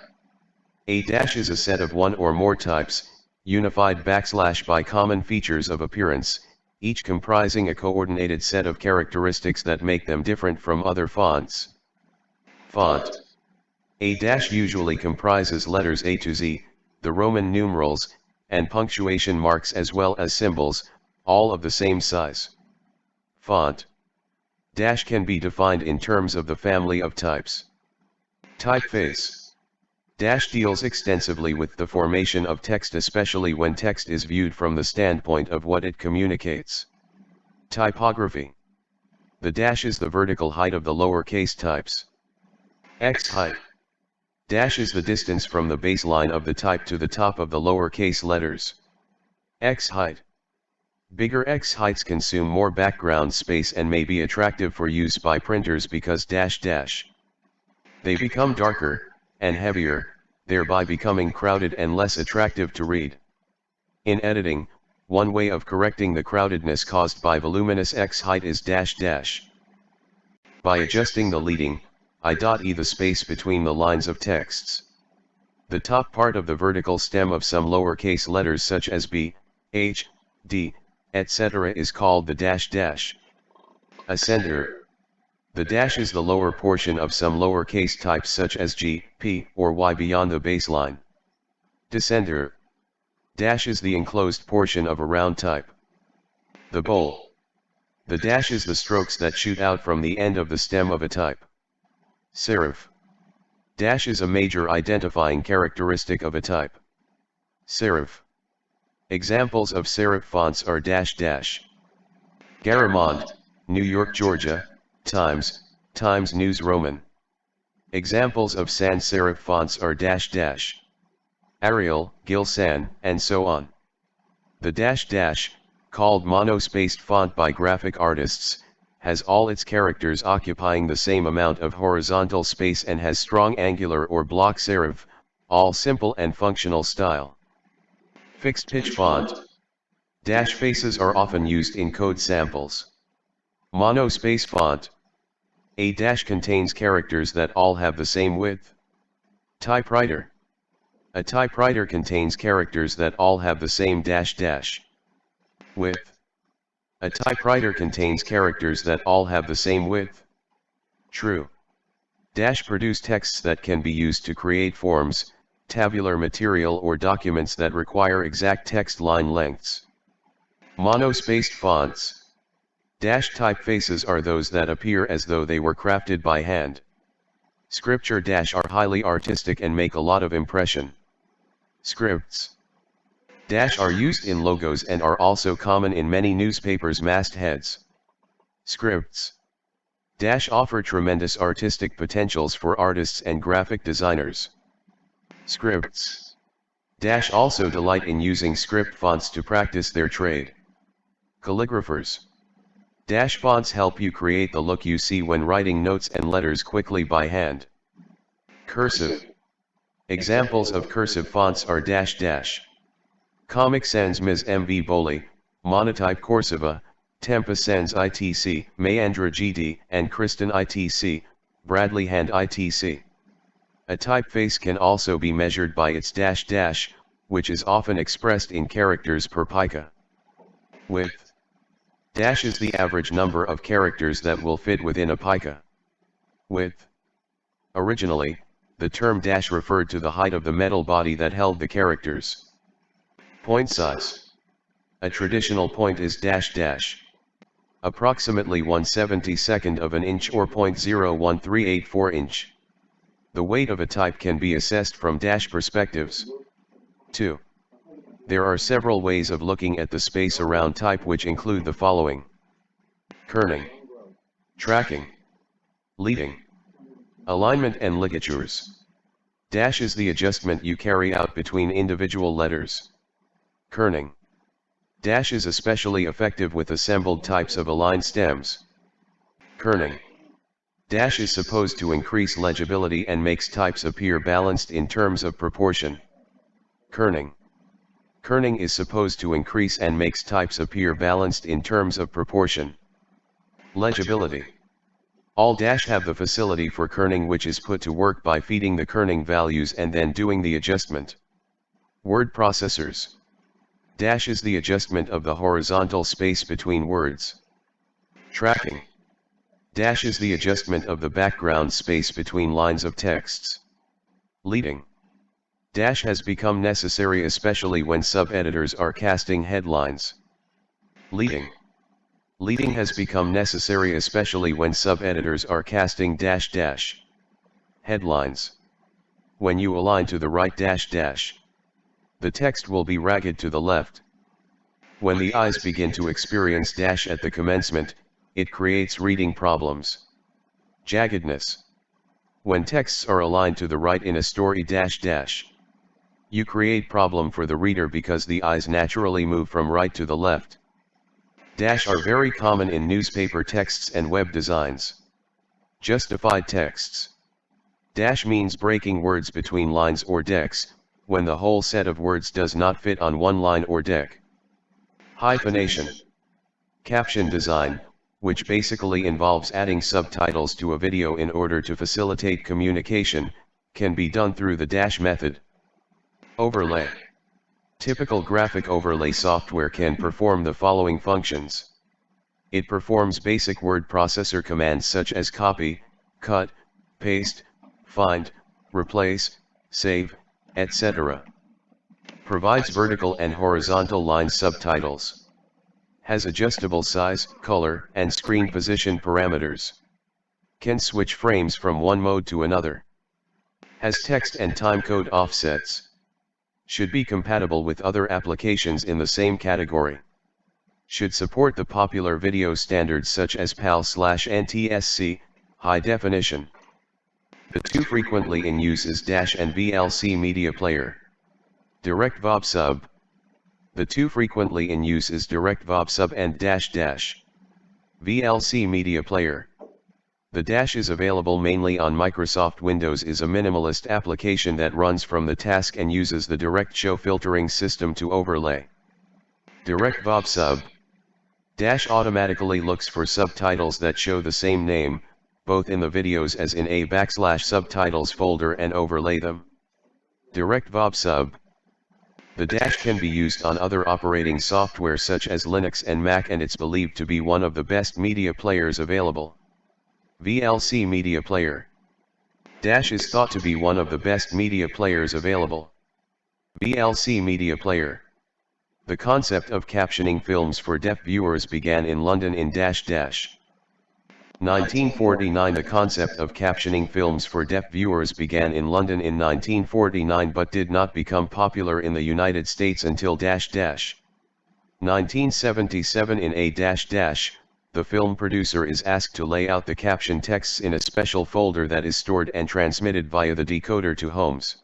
A dash is a set of one or more types, unified / by common features of appearance, each comprising a coordinated set of characteristics that make them different from other fonts. Font. A dash usually comprises letters A to Z, the Roman numerals, and punctuation marks as well as symbols, all of the same size. Font. Dash can be defined in terms of the family of types. Typeface. Dash deals extensively with the formation of text, especially when text is viewed from the standpoint of what it communicates. Typography. The dash is the vertical height of the lowercase types. X height. Dash is the distance from the baseline of the type to the top of the lowercase letters. X height. Bigger X heights consume more background space and may be attractive for use by printers because they become darker and heavier, thereby becoming crowded and less attractive to read. In editing, one way of correcting the crowdedness caused by voluminous X height is by adjusting the leading I.E. the space between the lines of texts. The top part of the vertical stem of some lowercase letters such as B, H, D, etc. is called the dash. Ascender. The dash is the lower portion of some lowercase types such as G, P, or Y beyond the baseline. Descender. Dash is the enclosed portion of a round type. The bowl. The dash is the strokes that shoot out from the end of the stem of a type. Serif. Dash is a major identifying characteristic of a type. Serif. Examples of serif fonts are dash. Garamond, New York, Georgia, Times, Times News Roman. Examples of sans serif fonts are dash. Arial, Gilsan, and so on. The dash, called monospaced font by graphic artists, has all its characters occupying the same amount of horizontal space and has strong angular or block serif, all simple and functional style. Fixed pitch font. Dash faces are often used in code samples. Monospace font. A dash contains characters that all have the same width. Typewriter. A typewriter contains characters that all have the same dash width. A typewriter contains characters that all have the same width. True. Dash produce texts that can be used to create forms, tabular material or documents that require exact text line lengths. Monospaced fonts. Dash typefaces are those that appear as though they were crafted by hand. Scripture dash are highly artistic and make a lot of impression. Scripts. Dash are used in logos and are also common in many newspapers' mastheads. Scripts. Dash offer tremendous artistic potentials for artists and graphic designers. Scripts. Dash also delight in using script fonts to practice their trade. Calligraphers. Dash fonts help you create the look you see when writing notes and letters quickly by hand. Cursive. Examples of cursive fonts are dash. Comic Sans Ms. MV Boli, Monotype Corsiva, Tempus Sans ITC, Mayandra GD, and Kristen ITC, Bradley Hand ITC. A typeface can also be measured by its dash, which is often expressed in characters per pica. Width. Dash is the average number of characters that will fit within a pica. Width. Originally, the term dash referred to the height of the metal body that held the characters. Point size. A traditional point is dash. Approximately 1/72 of an inch or 0.01384 inch. The weight of a type can be assessed from dash perspectives. 2. There are several ways of looking at the space around type which include the following: kerning, tracking, leading, alignment and ligatures. Dash is the adjustment you carry out between individual letters. Kerning. Dash is especially effective with assembled types of aligned stems. Kerning. Dash is supposed to increase legibility and makes types appear balanced in terms of proportion. Kerning. Kerning is supposed to increase and makes types appear balanced in terms of proportion. Legibility. All dash have the facility for kerning, which is put to work by feeding the kerning values and then doing the adjustment. Word processors. Dash is the adjustment of the horizontal space between words. Tracking. Dash is the adjustment of the background space between lines of texts. Leading. Dash has become necessary especially when sub-editors are casting headlines. Leading. Leading has become necessary especially when sub-editors are casting dash. Headlines. When you align to the right dash, the text will be ragged to the left. When the eyes begin to experience dash at the commencement, it creates reading problems. Jaggedness. When texts are aligned to the right in a story dash, you create problem for the reader because the eyes naturally move from right to the left. Dash are very common in newspaper texts and web designs. Justified texts. Dash means breaking words between lines or decks, when the whole set of words does not fit on one line or deck. Hyphenation. Caption design, which basically involves adding subtitles to a video in order to facilitate communication, can be done through the dash method. Overlay. Typical graphic overlay software can perform the following functions. It performs basic word processor commands such as copy, cut, paste, find, replace, save, etc. Provides vertical and horizontal line subtitles. Has adjustable size, color, and screen position parameters. Can switch frames from one mode to another. Has text and timecode offsets. Should be compatible with other applications in the same category. Should support the popular video standards such as PAL/NTSC, high definition. The two frequently in use is Dash and VLC Media Player. Direct VOB Sub. The two frequently in use is Direct VOB Sub and Dash. VLC Media Player. The Dash is available mainly on Microsoft Windows. Is a minimalist application that runs from the task and uses the direct show filtering system to overlay. Direct VOB Sub. Dash automatically looks for subtitles that show the same name, both in the videos as in a /subtitles folder, and overlay them. Direct VOB Sub. The Dash can be used on other operating software such as Linux and Mac, and it's believed to be one of the best media players available. VLC Media Player. Dash is thought to be one of the best media players available. VLC Media Player. The concept of captioning films for deaf viewers began in London in -1949. The concept of captioning films for deaf viewers began in London in 1949 but did not become popular in the United States until -1977. In a the film producer is asked to lay out the caption texts in a special folder that is stored and transmitted via the decoder to homes.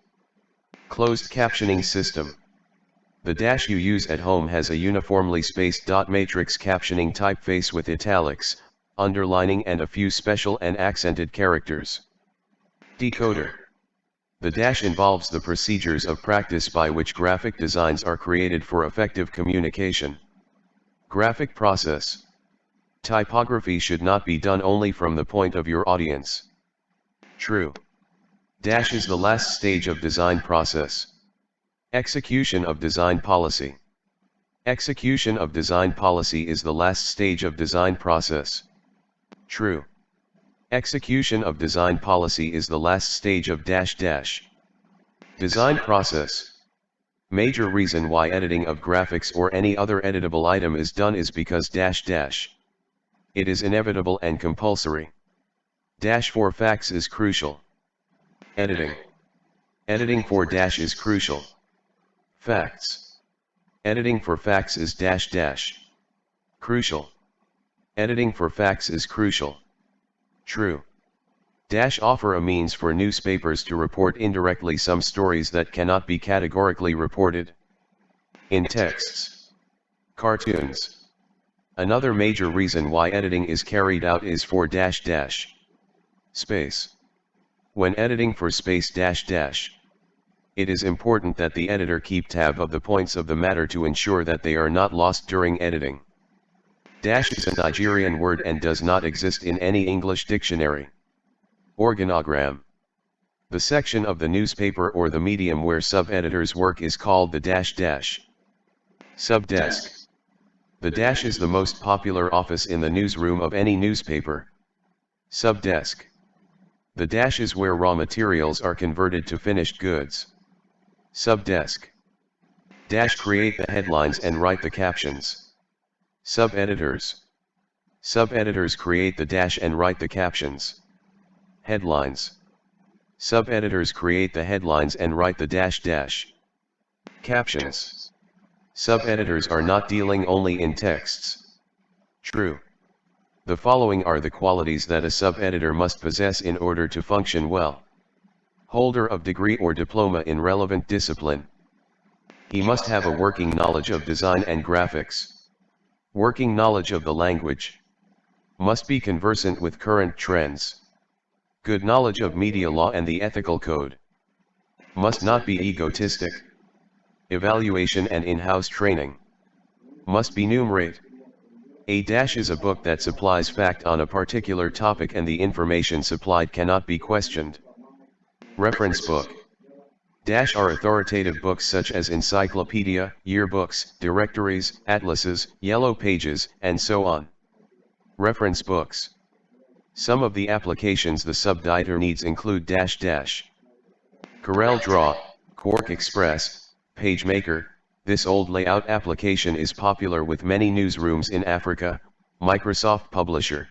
Closed captioning system. The Dash you use at home has a uniformly spaced dot matrix captioning typeface with italics, underlining, and a few special and accented characters. Decoder. The Dash involves the procedures of practice by which graphic designs are created for effective communication. Graphic process. Typography should not be done only from the point of your audience. True. Dash is the last stage of design process. Execution of design policy. Execution of design policy is the last stage of design process. True. Execution of design policy is the last stage of design process. Major reason why editing of graphics or any other editable item is done is because it is inevitable and compulsory. For fax is crucial. Editing. Editing for Dash is crucial. Facts. Editing for fax is crucial. Editing for fax is crucial. True. Offer a means for newspapers to report indirectly some stories that cannot be categorically reported in texts. Cartoons. Another major reason why editing is carried out is for space. When editing for space it is important that the editor keep tab of the points of the matter to ensure that they are not lost during editing. Is a Nigerian word and does not exist in any English dictionary. Organogram. The section of the newspaper or the medium where sub-editors work is called the subdesk. The Dash is the most popular office in the newsroom of any newspaper. Subdesk. The Dash is where raw materials are converted to finished goods. Subdesk. Create the headlines and write the captions. Sub-editors. Sub-editors create the Dash and write the captions. Headlines. Sub-editors create the headlines and write the captions. Sub-editors are not dealing only in texts. True. The following are the qualities that a sub-editor must possess in order to function well. Holder of degree or diploma in relevant discipline. He must have a working knowledge of design and graphics. Working knowledge of the language. Must be conversant with current trends. Good knowledge of media law and the ethical code. Must not be egotistic. Evaluation and in-house training. Must be numerate. A Dash is a book that supplies fact on a particular topic and the information supplied cannot be questioned. Reference book. Dash are authoritative books such as encyclopedia, yearbooks, directories, atlases, yellow pages, and so on. Reference books. Some of the applications the subeditor needs include Corel Draw, Quark Express, PageMaker. This old layout application is popular with many newsrooms in Africa. Microsoft Publisher.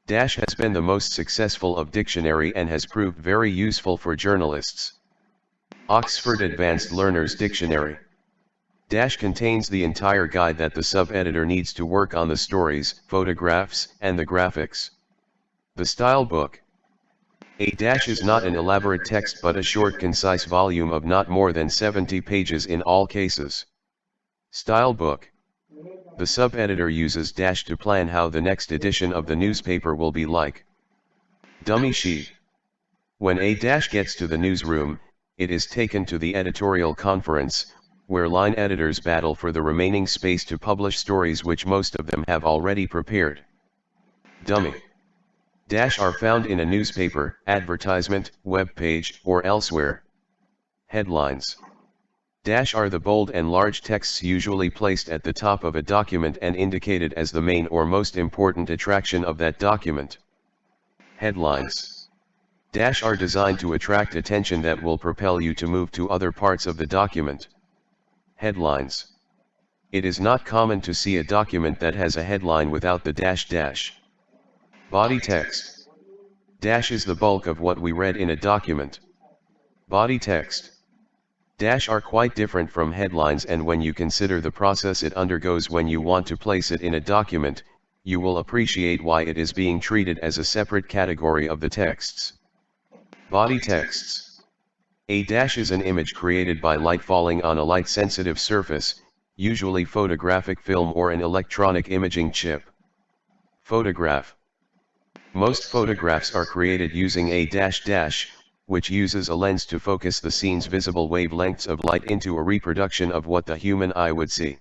Has been the most successful of dictionary and has proved very useful for journalists. Oxford Advanced Learners Dictionary. Contains the entire guide that the sub-editor needs to work on the stories, photographs, and the graphics. The Style Book. A is not an elaborate text but a short concise volume of not more than 70 pages in all cases. Style Book. The sub-editor uses dash to plan how the next edition of the newspaper will be like. Dummy sheet. When a dash gets to the newsroom, it is taken to the editorial conference, where line editors battle for the remaining space to publish stories which most of them have already prepared. Dummy. Dash are found in a newspaper, advertisement, web page, or elsewhere. Headlines. Dash are the bold and large texts usually placed at the top of a document and indicated as the main or most important attraction of that document. Headlines. Dash are designed to attract attention that will propel you to move to other parts of the document. Headlines. It is not common to see a document that has a headline without the dash dash. Body text. Dash is the bulk of what we read in a document. Body text. Dash are quite different from headlines, and when you consider the process it undergoes when you want to place it in a document, you will appreciate why it is being treated as a separate category of the texts. Body texts. A dash is an image created by light falling on a light-sensitive surface, usually photographic film or an electronic imaging chip. Photograph. Most photographs are created using a dash dash, which uses a lens to focus the scene's visible wavelengths of light into a reproduction of what the human eye would see.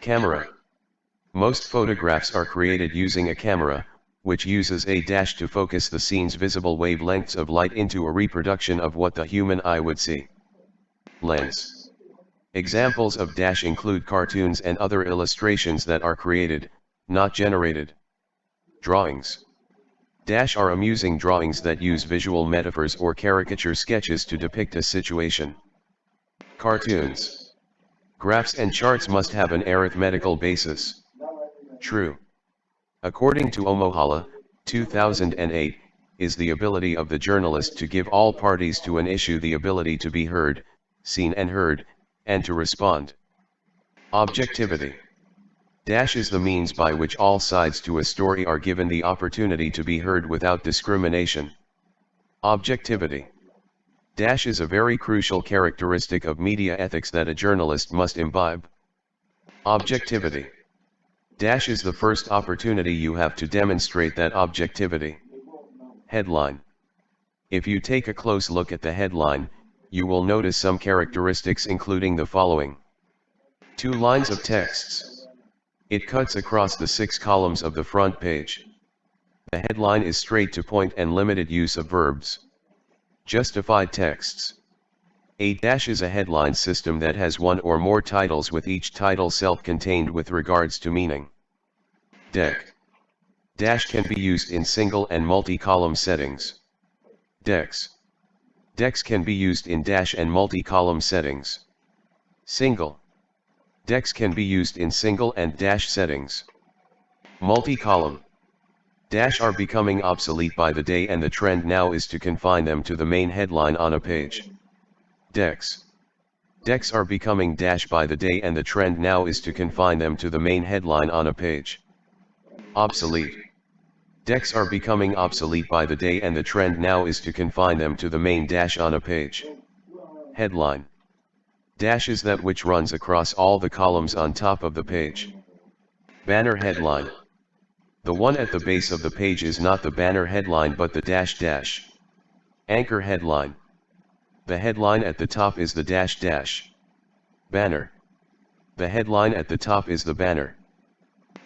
Camera. Most photographs are created using a camera, which uses a dash to focus the scene's visible wavelengths of light into a reproduction of what the human eye would see. Lens. Examples of dash include cartoons and other illustrations that are created, not generated. Drawings. Dash are amusing drawings that use visual metaphors or caricature sketches to depict a situation. Cartoons. Graphs and charts must have an arithmetical basis. True. According to Omohala, 2008, is the ability of the journalist to give all parties to an issue the ability to be heard, seen and heard, and to respond. Objectivity. Dash is the means by which all sides to a story are given the opportunity to be heard without discrimination. Objectivity. Dash is a very crucial characteristic of media ethics that a journalist must imbibe. Objectivity. Dash is the first opportunity you have to demonstrate that objectivity. Headline. If you take a close look at the headline, you will notice some characteristics including the following. 2 lines of texts. It cuts across the 6 columns of the front page. The headline is straight to point and limited use of verbs. Justified texts. A dash is a headline system that has one or more titles with each title self-contained with regards to meaning. Deck. Dash can be used in single and multi-column settings. Decks. Decks can be used in dash and multi-column settings. Single. Decks can be used in single and dash settings. Multi-column. Dash are becoming obsolete by the day, and the trend now is to confine them to the main headline on a page. Decks. Decks are becoming dash by the day, and the trend now is to confine them to the main headline on a page. Obsolete. Decks are becoming obsolete by the day, and the trend now is to confine them to the main dash on a page. Headline. Dash is that which runs across all the columns on top of the page. Banner headline. The one at the base of the page is not the banner headline but the dash dash. Anchor headline. The headline at the top is the dash dash. Banner. The headline at the top is the banner.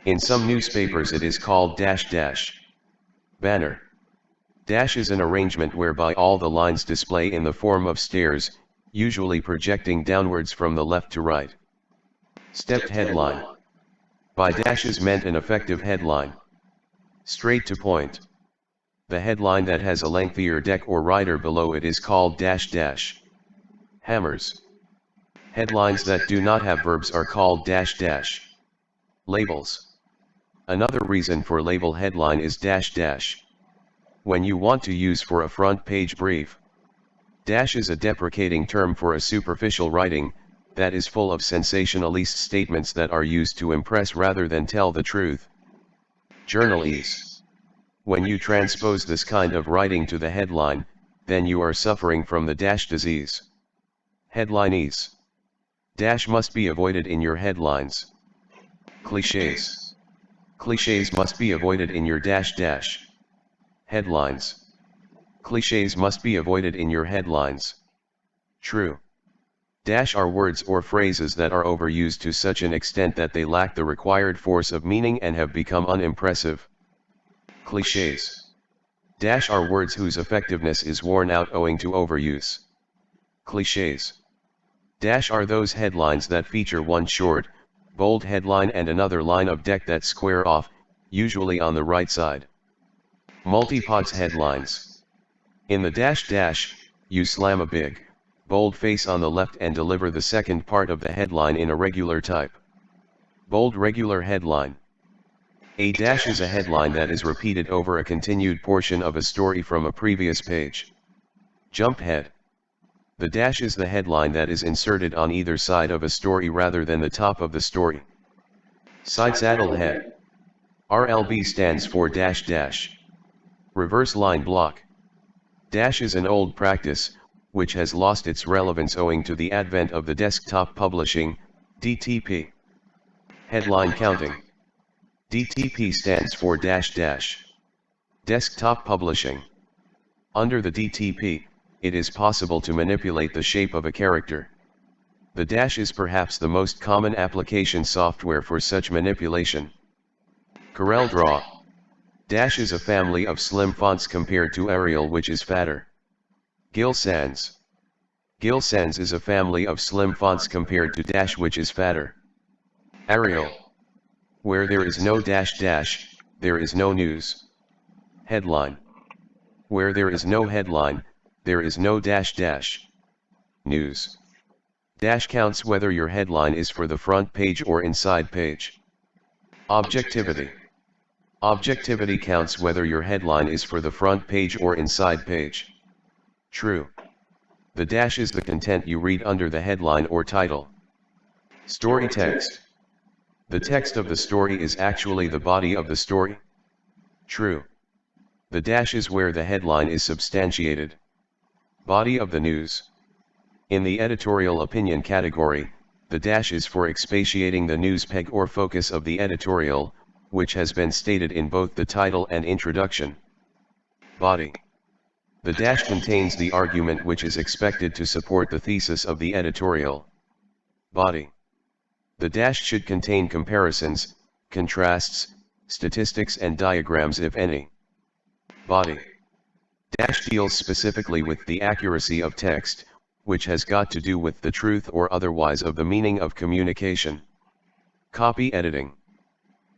In some newspapers it is called dash dash. Banner. Dash is an arrangement whereby all the lines display in the form of stairs, usually projecting downwards from the left to right. Stepped headline. By dash is meant an effective headline. Straight to point. The headline that has a lengthier deck or rider below it is called dash dash. Hammers. Headlines that do not have verbs are called dash dash. Labels. Another reason for label headline is dash dash. When you want to use for a front page brief. Dash is a deprecating term for a superficial writing, that is full of sensationalist statements that are used to impress rather than tell the truth. Journalese. When you transpose this kind of writing to the headline, then you are suffering from the dash disease. Headlineese. Dash must be avoided in your headlines. Clichés. Clichés must be avoided in your dash dash. Headlines. Clichés must be avoided in your headlines. True. Dash are words or phrases that are overused to such an extent that they lack the required force of meaning and have become unimpressive. Clichés. Dash are words whose effectiveness is worn out owing to overuse. Clichés. Dash are those headlines that feature one short, bold headline and another line of text that square off, usually on the right side. Multipods headlines. In the dash dash, you slam a big, bold face on the left and deliver the second part of the headline in a regular type. Bold regular headline. A dash is a headline that is repeated over a continued portion of a story from a previous page. Jump head. The dash is the headline that is inserted on either side of a story rather than the top of the story. Side saddle head. RLB stands for dash dash. Reverse line block. Dash is an old practice, which has lost its relevance owing to the advent of the desktop publishing, DTP. Headline counting. DTP stands for dash dash. Desktop publishing. Under the DTP, it is possible to manipulate the shape of a character. The dash is perhaps the most common application software for such manipulation. CorelDRAW. Dash is a family of slim fonts compared to Arial, which is fatter. Gill Sans. Gill Sans is a family of slim fonts compared to dash, which is fatter. Arial. Where there is no dash dash, there is no news. Headline. Where there is no headline, there is no dash dash. News. Dash counts whether your headline is for the front page or inside page. Objectivity. Objectivity counts whether your headline is for the front page or inside page. True. The dash is the content you read under the headline or title. Story text. The text of the story is actually the body of the story. True. The dash is where the headline is substantiated. Body of the news. In the editorial opinion category, the dash is for expatiating the news peg or focus of the editorial, which has been stated in both the title and introduction. Body. The dash contains the argument which is expected to support the thesis of the editorial. Body. The dash should contain comparisons, contrasts, statistics and diagrams if any. Body. Dash deals specifically with the accuracy of text, which has got to do with the truth or otherwise of the meaning of communication. Copy editing.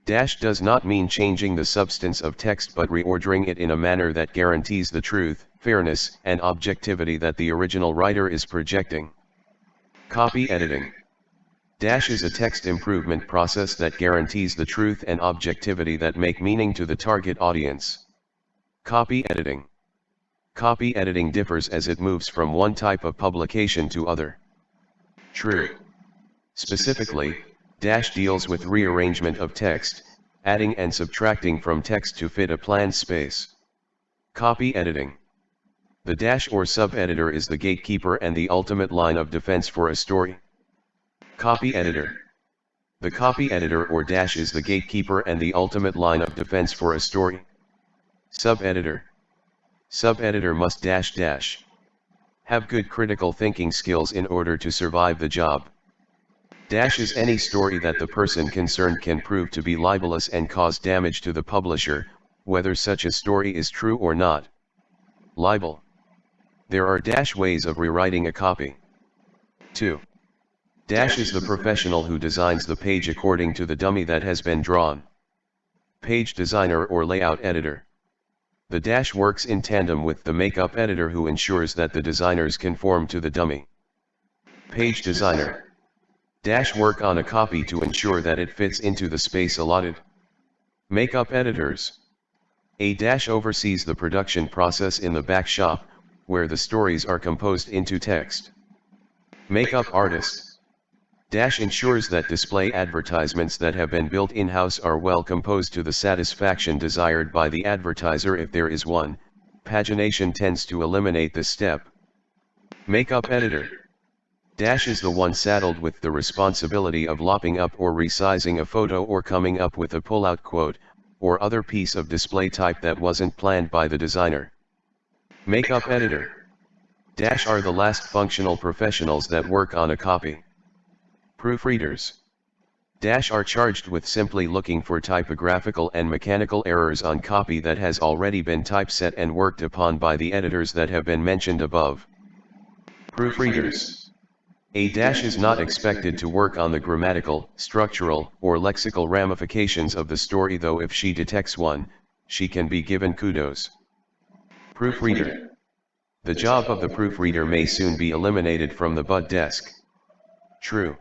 Dash does not mean changing the substance of text but reordering it in a manner that guarantees the truth, fairness and objectivity that the original writer is projecting. Copy editing. Dash is a text improvement process that guarantees the truth and objectivity that make meaning to the target audience. Copy editing. Copy editing differs as it moves from one type of publication to other. True. Specifically, dash deals with rearrangement of text, adding and subtracting from text to fit a planned space. Copy editing. The dash or sub-editor is the gatekeeper and the ultimate line of defense for a story. Copy editor. The copy editor or dash is the gatekeeper and the ultimate line of defense for a story. Sub-editor. Sub-editor must dash dash. Have good critical thinking skills in order to survive the job. Dash is any story that the person concerned can prove to be libelous and cause damage to the publisher, whether such a story is true or not. Libel. There are dash ways of rewriting a copy. 2. Dash is the professional who designs the page according to the dummy that has been drawn. Page designer or layout editor. The dash works in tandem with the makeup editor who ensures that the designers conform to the dummy. Page designer. Dash work on a copy to ensure that it fits into the space allotted. Makeup editors. A dash oversees the production process in the back shop, where the stories are composed into text. Makeup artist. Dash ensures that display advertisements that have been built in-house are well composed to the satisfaction desired by the advertiser if there is one. Pagination tends to eliminate this step. Makeup editor. Dash is the one saddled with the responsibility of lopping up or resizing a photo or coming up with a pull-out quote, or other piece of display type that wasn't planned by the designer. Makeup editor. Dash are the last functional professionals that work on a copy. Proofreaders. Dash are charged with simply looking for typographical and mechanical errors on copy that has already been typeset and worked upon by the editors that have been mentioned above. Proofreaders. A dash is not expected to work on the grammatical, structural, or lexical ramifications of the story, though if she detects one, she can be given kudos. Proofreader. The job of the proofreader may soon be eliminated from the BUD desk. True.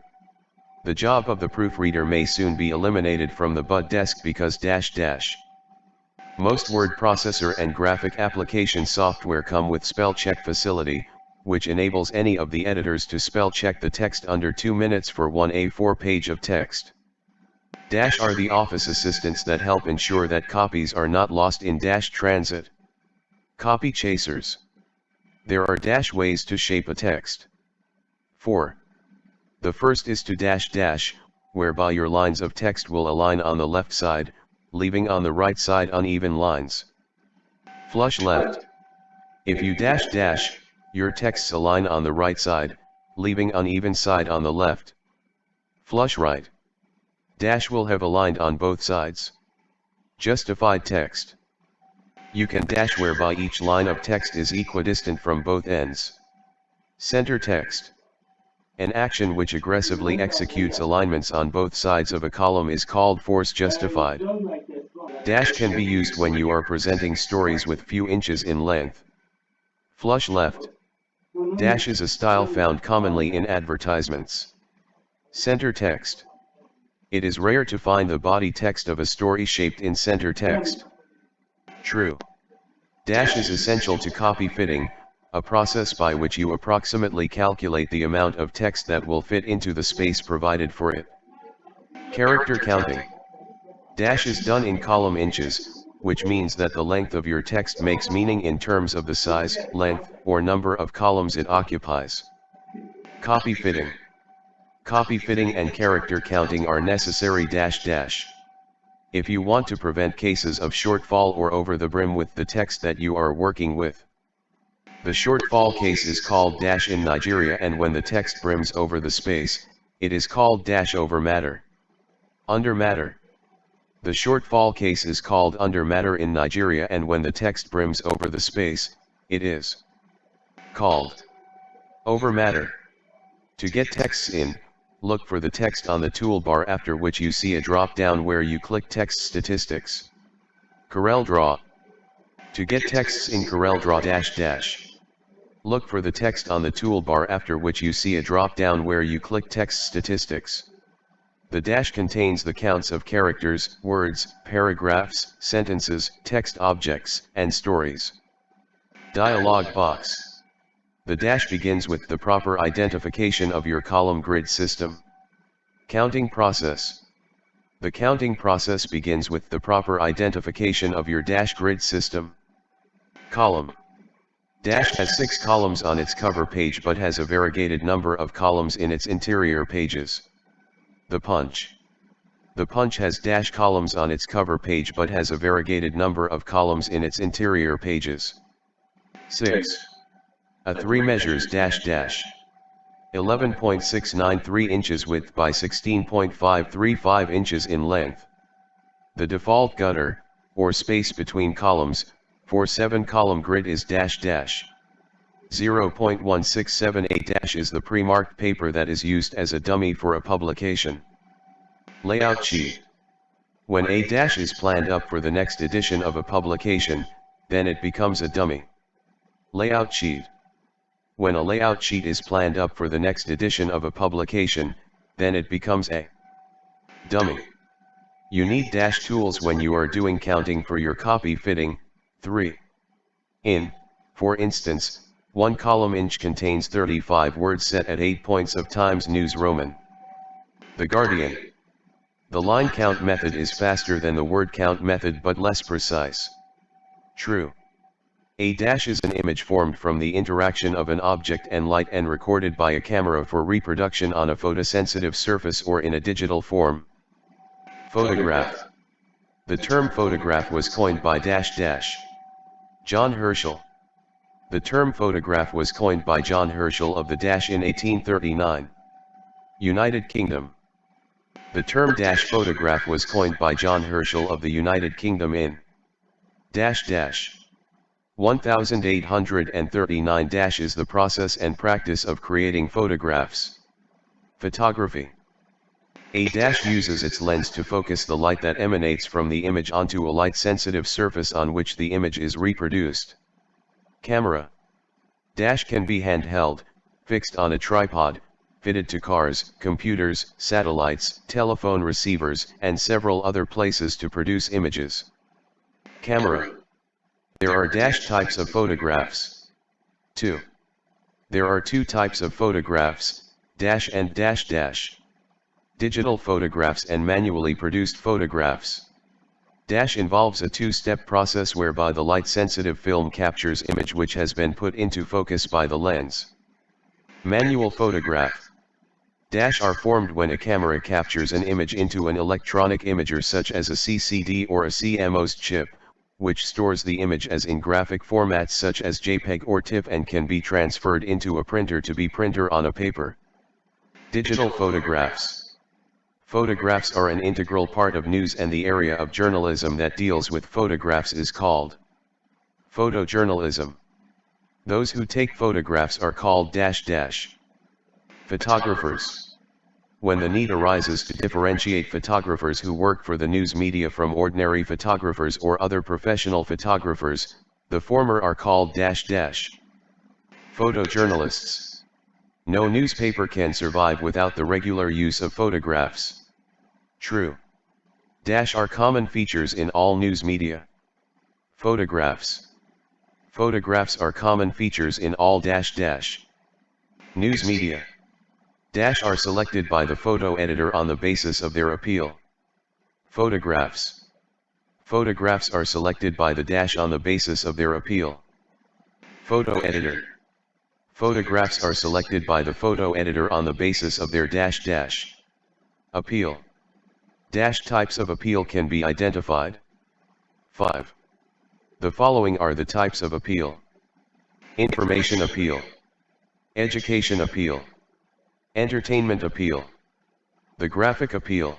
The job of the proofreader may soon be eliminated from the BUD desk because ... Most word processor and graphic application software come with spell check facility, which enables any of the editors to spell check the text under 2 minutes for one A4 page of text. Dash are the office assistants that help ensure that copies are not lost in dash transit. Copy chasers. There are dash ways to shape a text. 4. The first is to dash, whereby your lines of text will align on the left side, leaving on the right side uneven lines. Flush left. If you dash, your texts align on the right side, leaving uneven side on the left. Flush right. Dash will have aligned on both sides. Justified text. You can dash whereby each line of text is equidistant from both ends. Center text. An action which aggressively executes alignments on both sides of a column is called force justified. Dash can be used when you are presenting stories with few inches in length. Flush left. Dash is a style found commonly in advertisements. Center text. It is rare to find the body text of a story shaped in center text. True. Dash is essential to copy fitting, a process by which you approximately calculate the amount of text that will fit into the space provided for it. Character counting. Dash is done in column inches, which means that the length of your text makes meaning in terms of the size, length, or number of columns it occupies. Copy fitting. Copy fitting and character counting are necessary ... If you want to prevent cases of shortfall or over the brim with the text that you are working with. The shortfall case is called dash in Nigeria, and when the text brims over the space, it is called dash over matter. Under matter. The shortfall case is called under matter in Nigeria, and when the text brims over the space, it is called over matter. To get texts in, look for the text on the toolbar, after which you see a drop-down where you click Text Statistics. CorelDRAW. To get texts in CorelDRAW -- look for the text on the toolbar, after which you see a drop-down where you click Text Statistics. The dash contains the counts of characters, words, paragraphs, sentences, text objects, and stories. Dialog box. The dash begins with the proper identification of your column grid system. Counting process. The counting process begins with the proper identification of your dash grid system. Column. Dash has 6 columns on its cover page but has a variegated number of columns in its interior pages. The punch. The punch has dash columns on its cover page but has a variegated number of columns in its interior pages. 6. A 3 measures -- 11.693 inches width by 16.535 inches in length. The default gutter, or space between columns, for 7-column grid is -- 0.1678 is the pre-marked paper that is used as a dummy for a publication. Layout sheet. When a dash is planned up for the next edition of a publication, then it becomes a dummy. Layout sheet. When a layout sheet is planned up for the next edition of a publication, then it becomes a dummy. You need dash tools when you are doing counting for your copy fitting. 3. For instance, 1 column inch contains 35 words set at 8 points of Times News Roman. The Guardian. The line count method is faster than the word count method but less precise. True. A dash is an image formed from the interaction of an object and light and recorded by a camera for reproduction on a photosensitive surface or in a digital form. Photograph. The term photograph was coined by John Herschel. The term photograph was coined by John Herschel of the in 1839. United Kingdom. The term photograph was coined by John Herschel of the United Kingdom in 1839 is the process and practice of creating photographs. Photography. A dash uses its lens to focus the light that emanates from the image onto a light-sensitive surface on which the image is reproduced. Camera. Dash can be handheld, fixed on a tripod, fitted to cars, computers, satellites, telephone receivers, and several other places to produce images. Camera. There are types of photographs. 2. There are two types of photographs, and digital photographs and manually produced photographs. Involves a two-step process whereby the light-sensitive film captures image which has been put into focus by the lens. Manual photograph. Are formed when a camera captures an image into an electronic imager such as a CCD or a CMOS chip, which stores the image as in graphic formats such as JPEG or TIFF and can be transferred into a printer to be printed on a paper. Digital photographs. Photographs are an integral part of news, and the area of journalism that deals with photographs is called photojournalism. Those who take photographs are called photographers. When the need arises to differentiate photographers who work for the news media from ordinary photographers or other professional photographers, the former are called photojournalists. No newspaper can survive without the regular use of photographs. True. Are common features in all news media. Photographs. Photographs are common features in all news media. Are selected by the photo editor on the basis of their appeal. Photographs. Photographs are selected by the on the basis of their appeal. Photo editor. Photographs are selected by the photo editor on the basis of their appeal. Types of appeal can be identified. 5. The following are the types of appeal: information appeal, education appeal, entertainment appeal, the graphic appeal,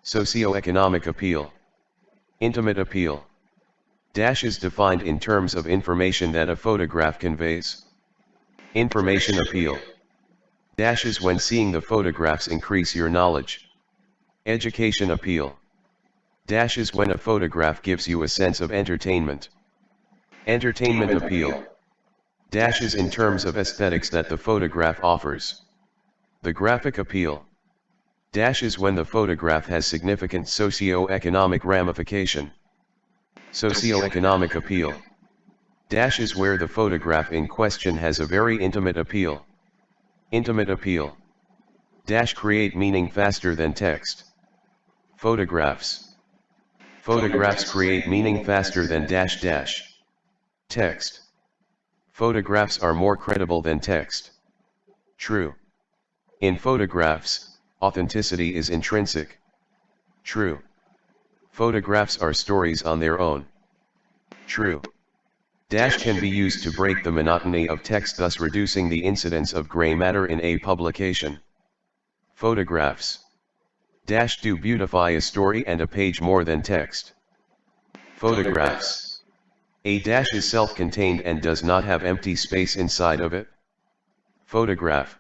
socioeconomic appeal, intimate appeal. Is defined in terms of information that a photograph conveys. Information appeal. Is when seeing the photographs increase your knowledge. Education appeal. Is when a photograph gives you a sense of entertainment. Entertainment appeal. Is in terms of aesthetics that the photograph offers. The graphic appeal. Is when the photograph has significant socio-economic ramification. Socioeconomic appeal. Is where the photograph in question has a very intimate appeal. Intimate appeal. Create meaning faster than text. Photographs. Photographs create meaning faster than text. Photographs are more credible than text. True. In photographs, authenticity is intrinsic. True. Photographs are stories on their own. True. Can be used to break the monotony of text, thus reducing the incidence of gray matter in a publication. Photographs. Do beautify a story and a page more than text. Photographs. A is self-contained and does not have empty space inside of it. Photograph.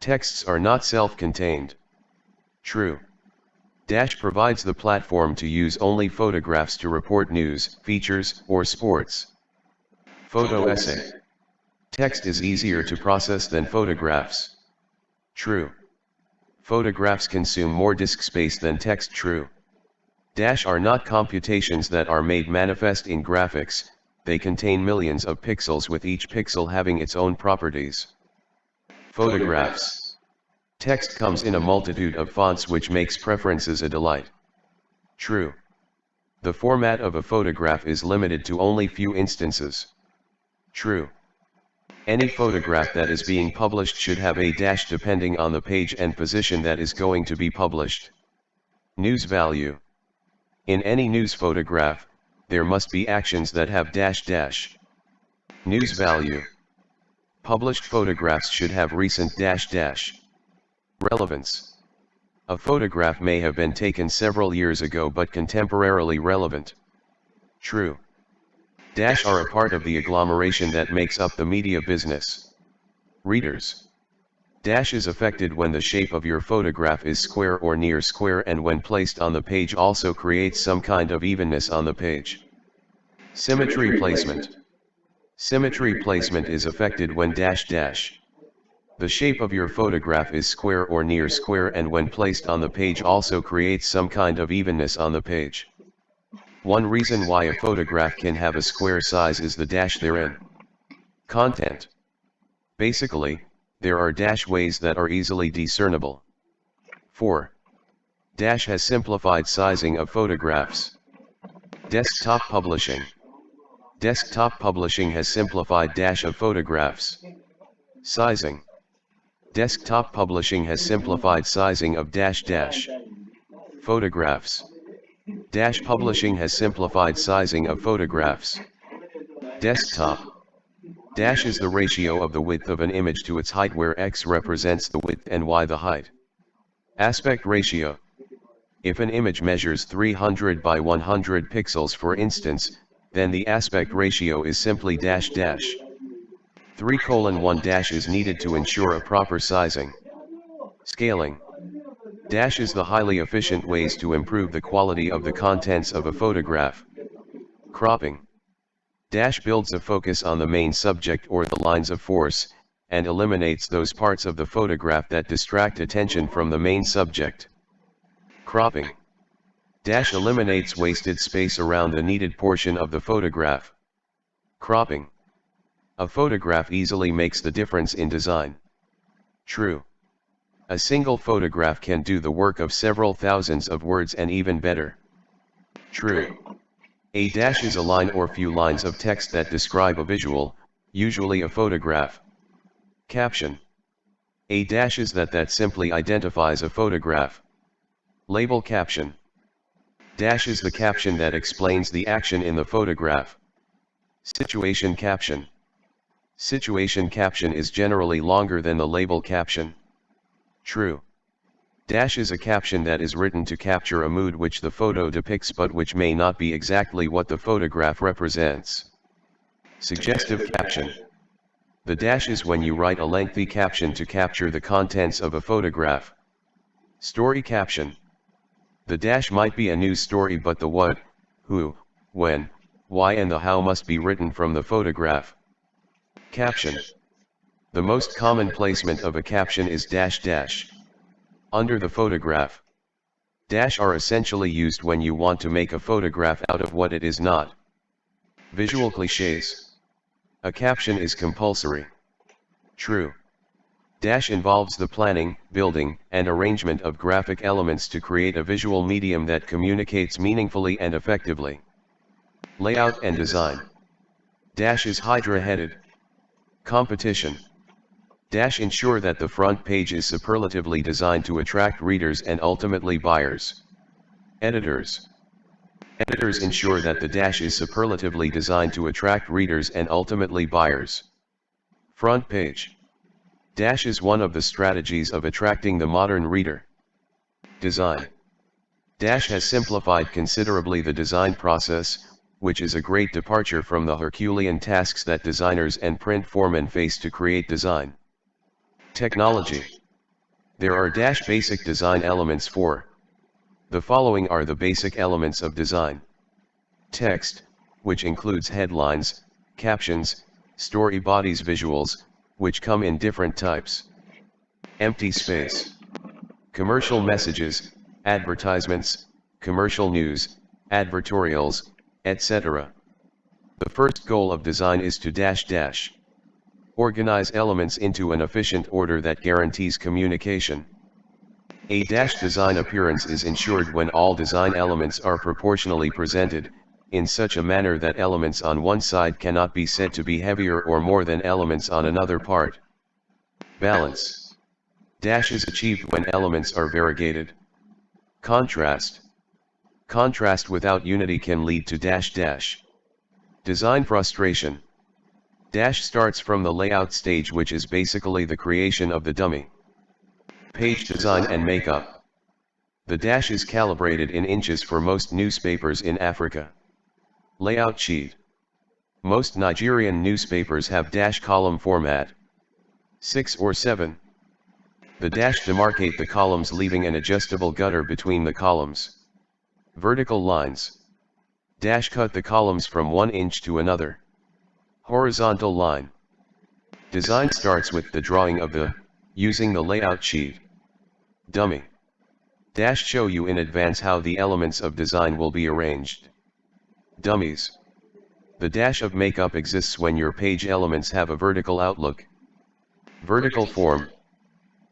Texts are not self-contained. True. Provides the platform to use only photographs to report news, features, or sports. Photo essay. Text is easier to process than photographs. True. Photographs consume more disk space than text. True. Are not computations that are made manifest in graphics, they contain millions of pixels with each pixel having its own properties. Photographs. Text comes in a multitude of fonts which makes preferences a delight. True. The format of a photograph is limited to only few instances. True. Any photograph that is being published should have a dash depending on the page and position that is going to be published. News value. In any news photograph, there must be actions that have dash dash. News value. Published photographs should have recent dash dash. Relevance. A photograph may have been taken several years ago but contemporarily relevant. True. Dash are a part of the agglomeration that makes up the media business. Readers. Dash is affected when the shape of your photograph is square or near square, and when placed on the page also creates some kind of evenness on the page. Symmetry placement. Symmetry placement is affected when dash dash. The shape of your photograph is square or near square, and when placed on the page also creates some kind of evenness on the page. One reason why a photograph can have a square size is the dash therein. Content. Basically, there are dash ways that are easily discernible. 4. Dash has simplified sizing of photographs. Desktop publishing. Desktop publishing has simplified dash of photographs. Sizing. Desktop publishing has simplified sizing of dash dash. Photographs. Dash publishing has simplified sizing of photographs. Desktop. Dash is the ratio of the width of an image to its height, where x represents the width and y the height. Aspect ratio. If an image measures 300 by 100 pixels for instance, then the aspect ratio is simply dash dash. 3:1 dash is needed to ensure a proper sizing. Scaling. Dash is the highly efficient ways to improve the quality of the contents of a photograph. Cropping. Dash builds a focus on the main subject or the lines of force, and eliminates those parts of the photograph that distract attention from the main subject. Cropping. Dash eliminates wasted space around the needed portion of the photograph. Cropping. A photograph easily makes the difference in design. True. A single photograph can do the work of several thousands of words and even better. True. A dash is a line or few lines of text that describe a visual, usually a photograph. Caption. A dash is that simply identifies a photograph. Label caption. Dash is the caption that explains the action in the photograph. Situation caption. Situation caption is generally longer than the label caption. True. Dash is a caption that is written to capture a mood which the photo depicts but which may not be exactly what the photograph represents. Suggestive caption. The dash is when you write a lengthy caption to capture the contents of a photograph. Story caption. The dash might be a news story, but the what, who, when, why and the how must be written from the photograph. Caption. The most common placement of a caption is dash dash. Under the photograph. Dash are essentially used when you want to make a photograph out of what it is not. Visual cliches. A caption is compulsory. True. Dash involves the planning, building, and arrangement of graphic elements to create a visual medium that communicates meaningfully and effectively. Layout and design. Dash is hydra-headed. Competition. Dash ensure that the front page is superlatively designed to attract readers and ultimately buyers. Editors. Editors ensure that the dash is superlatively designed to attract readers and ultimately buyers. Front page. Dash is one of the strategies of attracting the modern reader. Design. Dash has simplified considerably the design process, which is a great departure from the Herculean tasks that designers and print foremen face to create design. Technology. There are dash basic design elements for. The following are the basic elements of design. Text, which includes headlines, captions, story bodies, visuals, which come in different types. Empty space. Commercial messages, advertisements, commercial news, advertorials, etc. The first goal of design is to dash dash. Organize elements into an efficient order that guarantees communication. A dash design appearance is ensured when all design elements are proportionally presented, in such a manner that elements on one side cannot be said to be heavier or more than elements on another part. Balance. Dash is achieved when elements are variegated. Contrast. Contrast without unity can lead to dash dash. Design frustration. Dash starts from the layout stage, which is basically the creation of the dummy. Page design and makeup. The dash is calibrated in inches for most newspapers in Africa. Layout sheet. Most Nigerian newspapers have dash column format. 6 or 7. The dash demarcate the columns, leaving an adjustable gutter between the columns. Vertical lines. Dash cut the columns from 1 inch to another. Horizontal line. Design starts with the drawing of the, using the layout sheet. Dummy. Dash show you in advance how the elements of design will be arranged. Dummies. The dash of makeup exists when your page elements have a vertical outlook. Vertical form.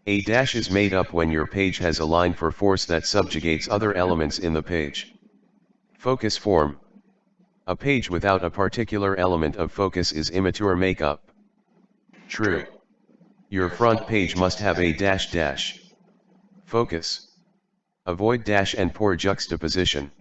A dash is made up when your page has a line for force that subjugates other elements in the page. Focus form. A page without a particular element of focus is immature makeup. True. Your front page must have a dash dash. Focus. Avoid dash and poor juxtaposition.